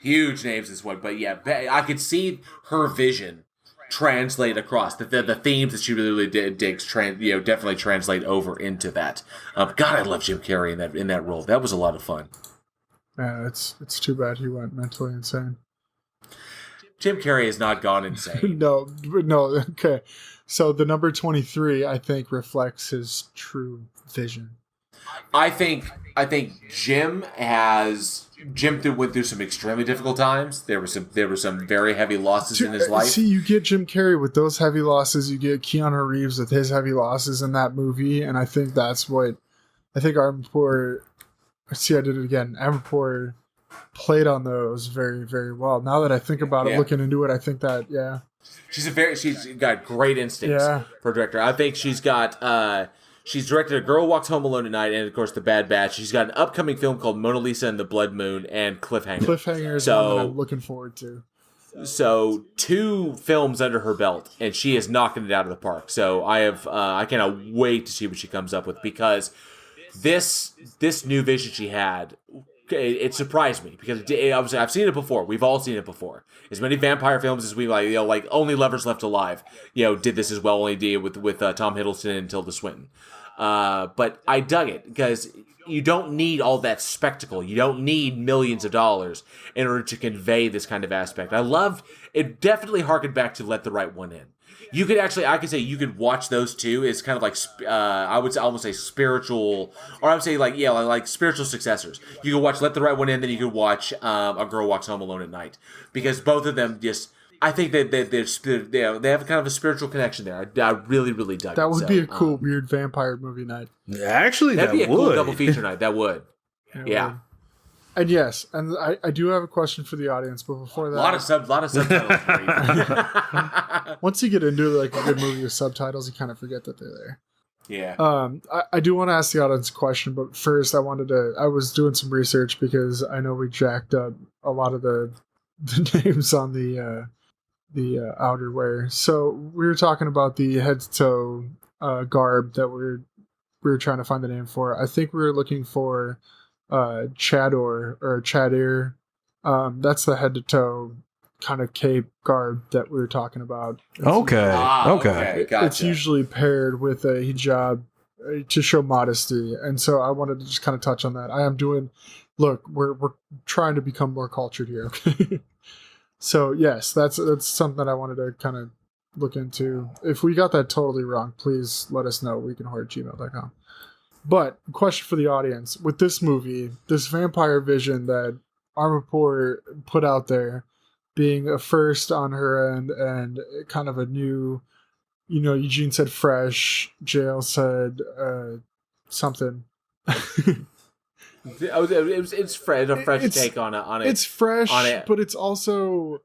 Huge names, this one, but yeah, I could see her vision translate across the themes that she really digs. Definitely translate over into that. God, I love Jim Carrey in that role. That was a lot of fun. Yeah, it's too bad he went mentally insane. Jim Carrey has not gone insane. No. Okay, so the number 23, I think, reflects his true vision. I think Jim went through some extremely difficult times. There were some very heavy losses in his life. See, you get Jim Carrey with those heavy losses. You get Keanu Reeves with his heavy losses in that movie, and I think that's what I think Armapour. See, I did it again. Armapour played on those very, very well. Now that I think about it, looking into it, I think that she's got great instincts for a director. I think she's got. She's directed A Girl Walks Home Alone at Night and, of course, The Bad Batch. She's got an upcoming film called Mona Lisa and the Blood Moon and Cliffhanger. Cliffhanger is one that I'm looking forward to. So 2 films under her belt, and she is knocking it out of the park. So I cannot wait to see what she comes up with because this new vision she had, it surprised me because I've seen it before. We've all seen it before. As many vampire films as we like Only Lovers Left Alive, did this as well. Only did with Tom Hiddleston and Tilda Swinton. But I dug it because you don't need all that spectacle. You don't need millions of dollars in order to convey this kind of aspect. I loved it. Definitely harkened back to Let the Right One In. You could I could say you could watch those two as kind of like, I would almost say spiritual, or I would say like spiritual successors. You could watch Let the Right One In, then you could watch A Girl Walks Home Alone at Night, because both of them I think that they have kind of a spiritual connection there. I really, really dug it. That would be a cool, weird vampire movie night. Actually, that'd be a cool double feature night. That would. Yeah. And yes, and I do have a question for the audience, but before that, a lot of subtitles. Once you get into like a good movie with subtitles, you kind of forget that they're there. Yeah. I do want to ask the audience a question, but first I was doing some research because I know we jacked up a lot of the names on the outerwear. So we were talking about the head to toe garb that we were trying to find the name for. I think we were looking for Chador or Chadir. That's the head to toe kind of cape garb that we were talking about. Okay. Okay. Gotcha. It's usually paired with a hijab to show modesty, and so I wanted to just kind of touch on that. I am doing. Look, we're trying to become more cultured here. Okay? So yes, that's something that I wanted to kind of look into. If we got that totally wrong, please let us know. wecanhorror@gmail.com. But question for the audience: with this movie, this vampire vision that Armapour put out there, being a first on her end and kind of a new, Eugene said fresh, JL said something. It's fresh, a fresh take on it. It's fresh, on it. But it's also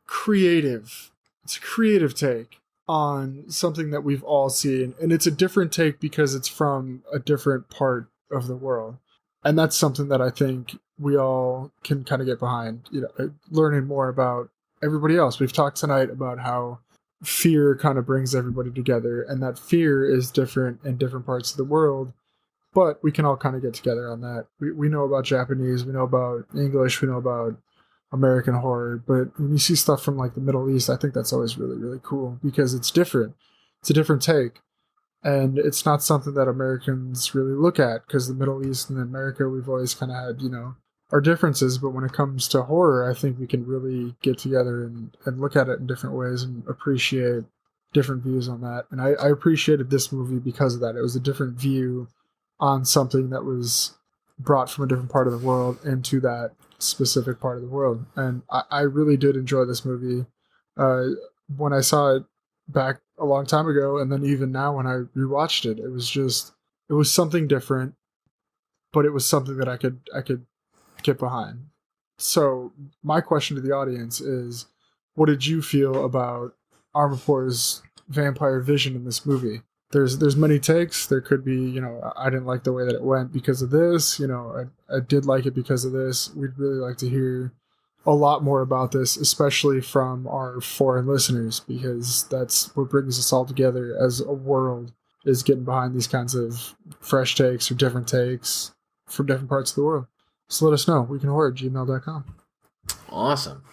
creative. It's a creative take on something that we've all seen, and it's a different take because it's from a different part of the world, and that's something that I think we all can kind of get behind. Learning more about everybody else. We've talked tonight about how fear kind of brings everybody together, and that fear is different in different parts of the world. But we can all kind of get together on that. We know about Japanese, we know about English, we know about American horror. But when you see stuff from like the Middle East, I think that's always really, really cool because it's different. It's a different take. And it's not something that Americans really look at because the Middle East and America, we've always kind of had, our differences. But when it comes to horror, I think we can really get together and look at it in different ways and appreciate different views on that. And I appreciated this movie because of that. It was a different view on something that was brought from a different part of the world into that specific part of the world. And I really did enjoy this movie. When I saw it back a long time ago, and then even now when I rewatched it, it was something different, but it was something that I could get behind. So my question to the audience is, what did you feel about Armapour's vampire vision in this movie? There's many takes. There could be, I didn't like the way that it went because of this. I did like it because of this. We'd really like to hear a lot more about this, especially from our foreign listeners, because that's what brings us all together as a world, is getting behind these kinds of fresh takes or different takes from different parts of the world. So let us know. wecanhorror@gmail.com. Awesome.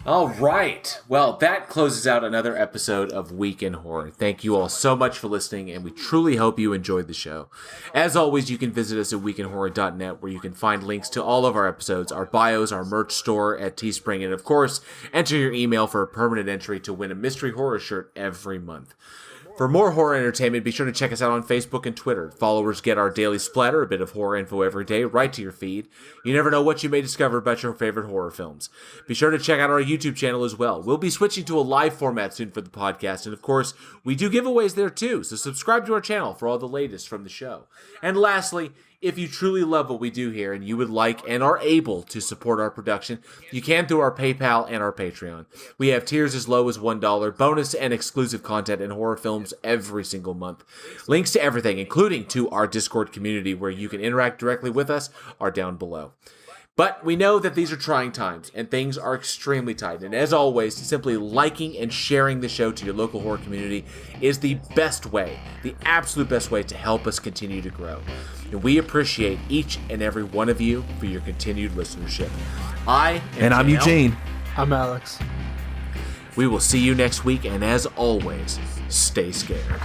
All right. Well, that closes out another episode of Week in Horror. Thank you all so much for listening, and we truly hope you enjoyed the show. As always, you can visit us at weekinhorror.net, where you can find links to all of our episodes, our bios, our merch store at Teespring, and of course, enter your email for a permanent entry to win a mystery horror shirt every month. For more horror entertainment, be sure to check us out on Facebook and Twitter. Followers get our daily splatter, a bit of horror info every day, right to your feed. You never know what you may discover about your favorite horror films. Be sure to check out our YouTube channel as well. We'll be switching to a live format soon for the podcast, and of course, we do giveaways there too, so subscribe to our channel for all the latest from the show. And lastly, if you truly love what we do here and you would like and are able to support our production, you can through our PayPal and our Patreon. We have tiers as low as $1, bonus and exclusive content and horror films every single month. Links to everything, including to our Discord community where you can interact directly with us, are down below. But we know that these are trying times and things are extremely tight. And as always, simply liking and sharing the show to your local horror community is the best way, the absolute best way to help us continue to grow. And we appreciate each and every one of you for your continued listenership. I'm Eugene. I'm Alex. We will see you next week, and as always, stay scared.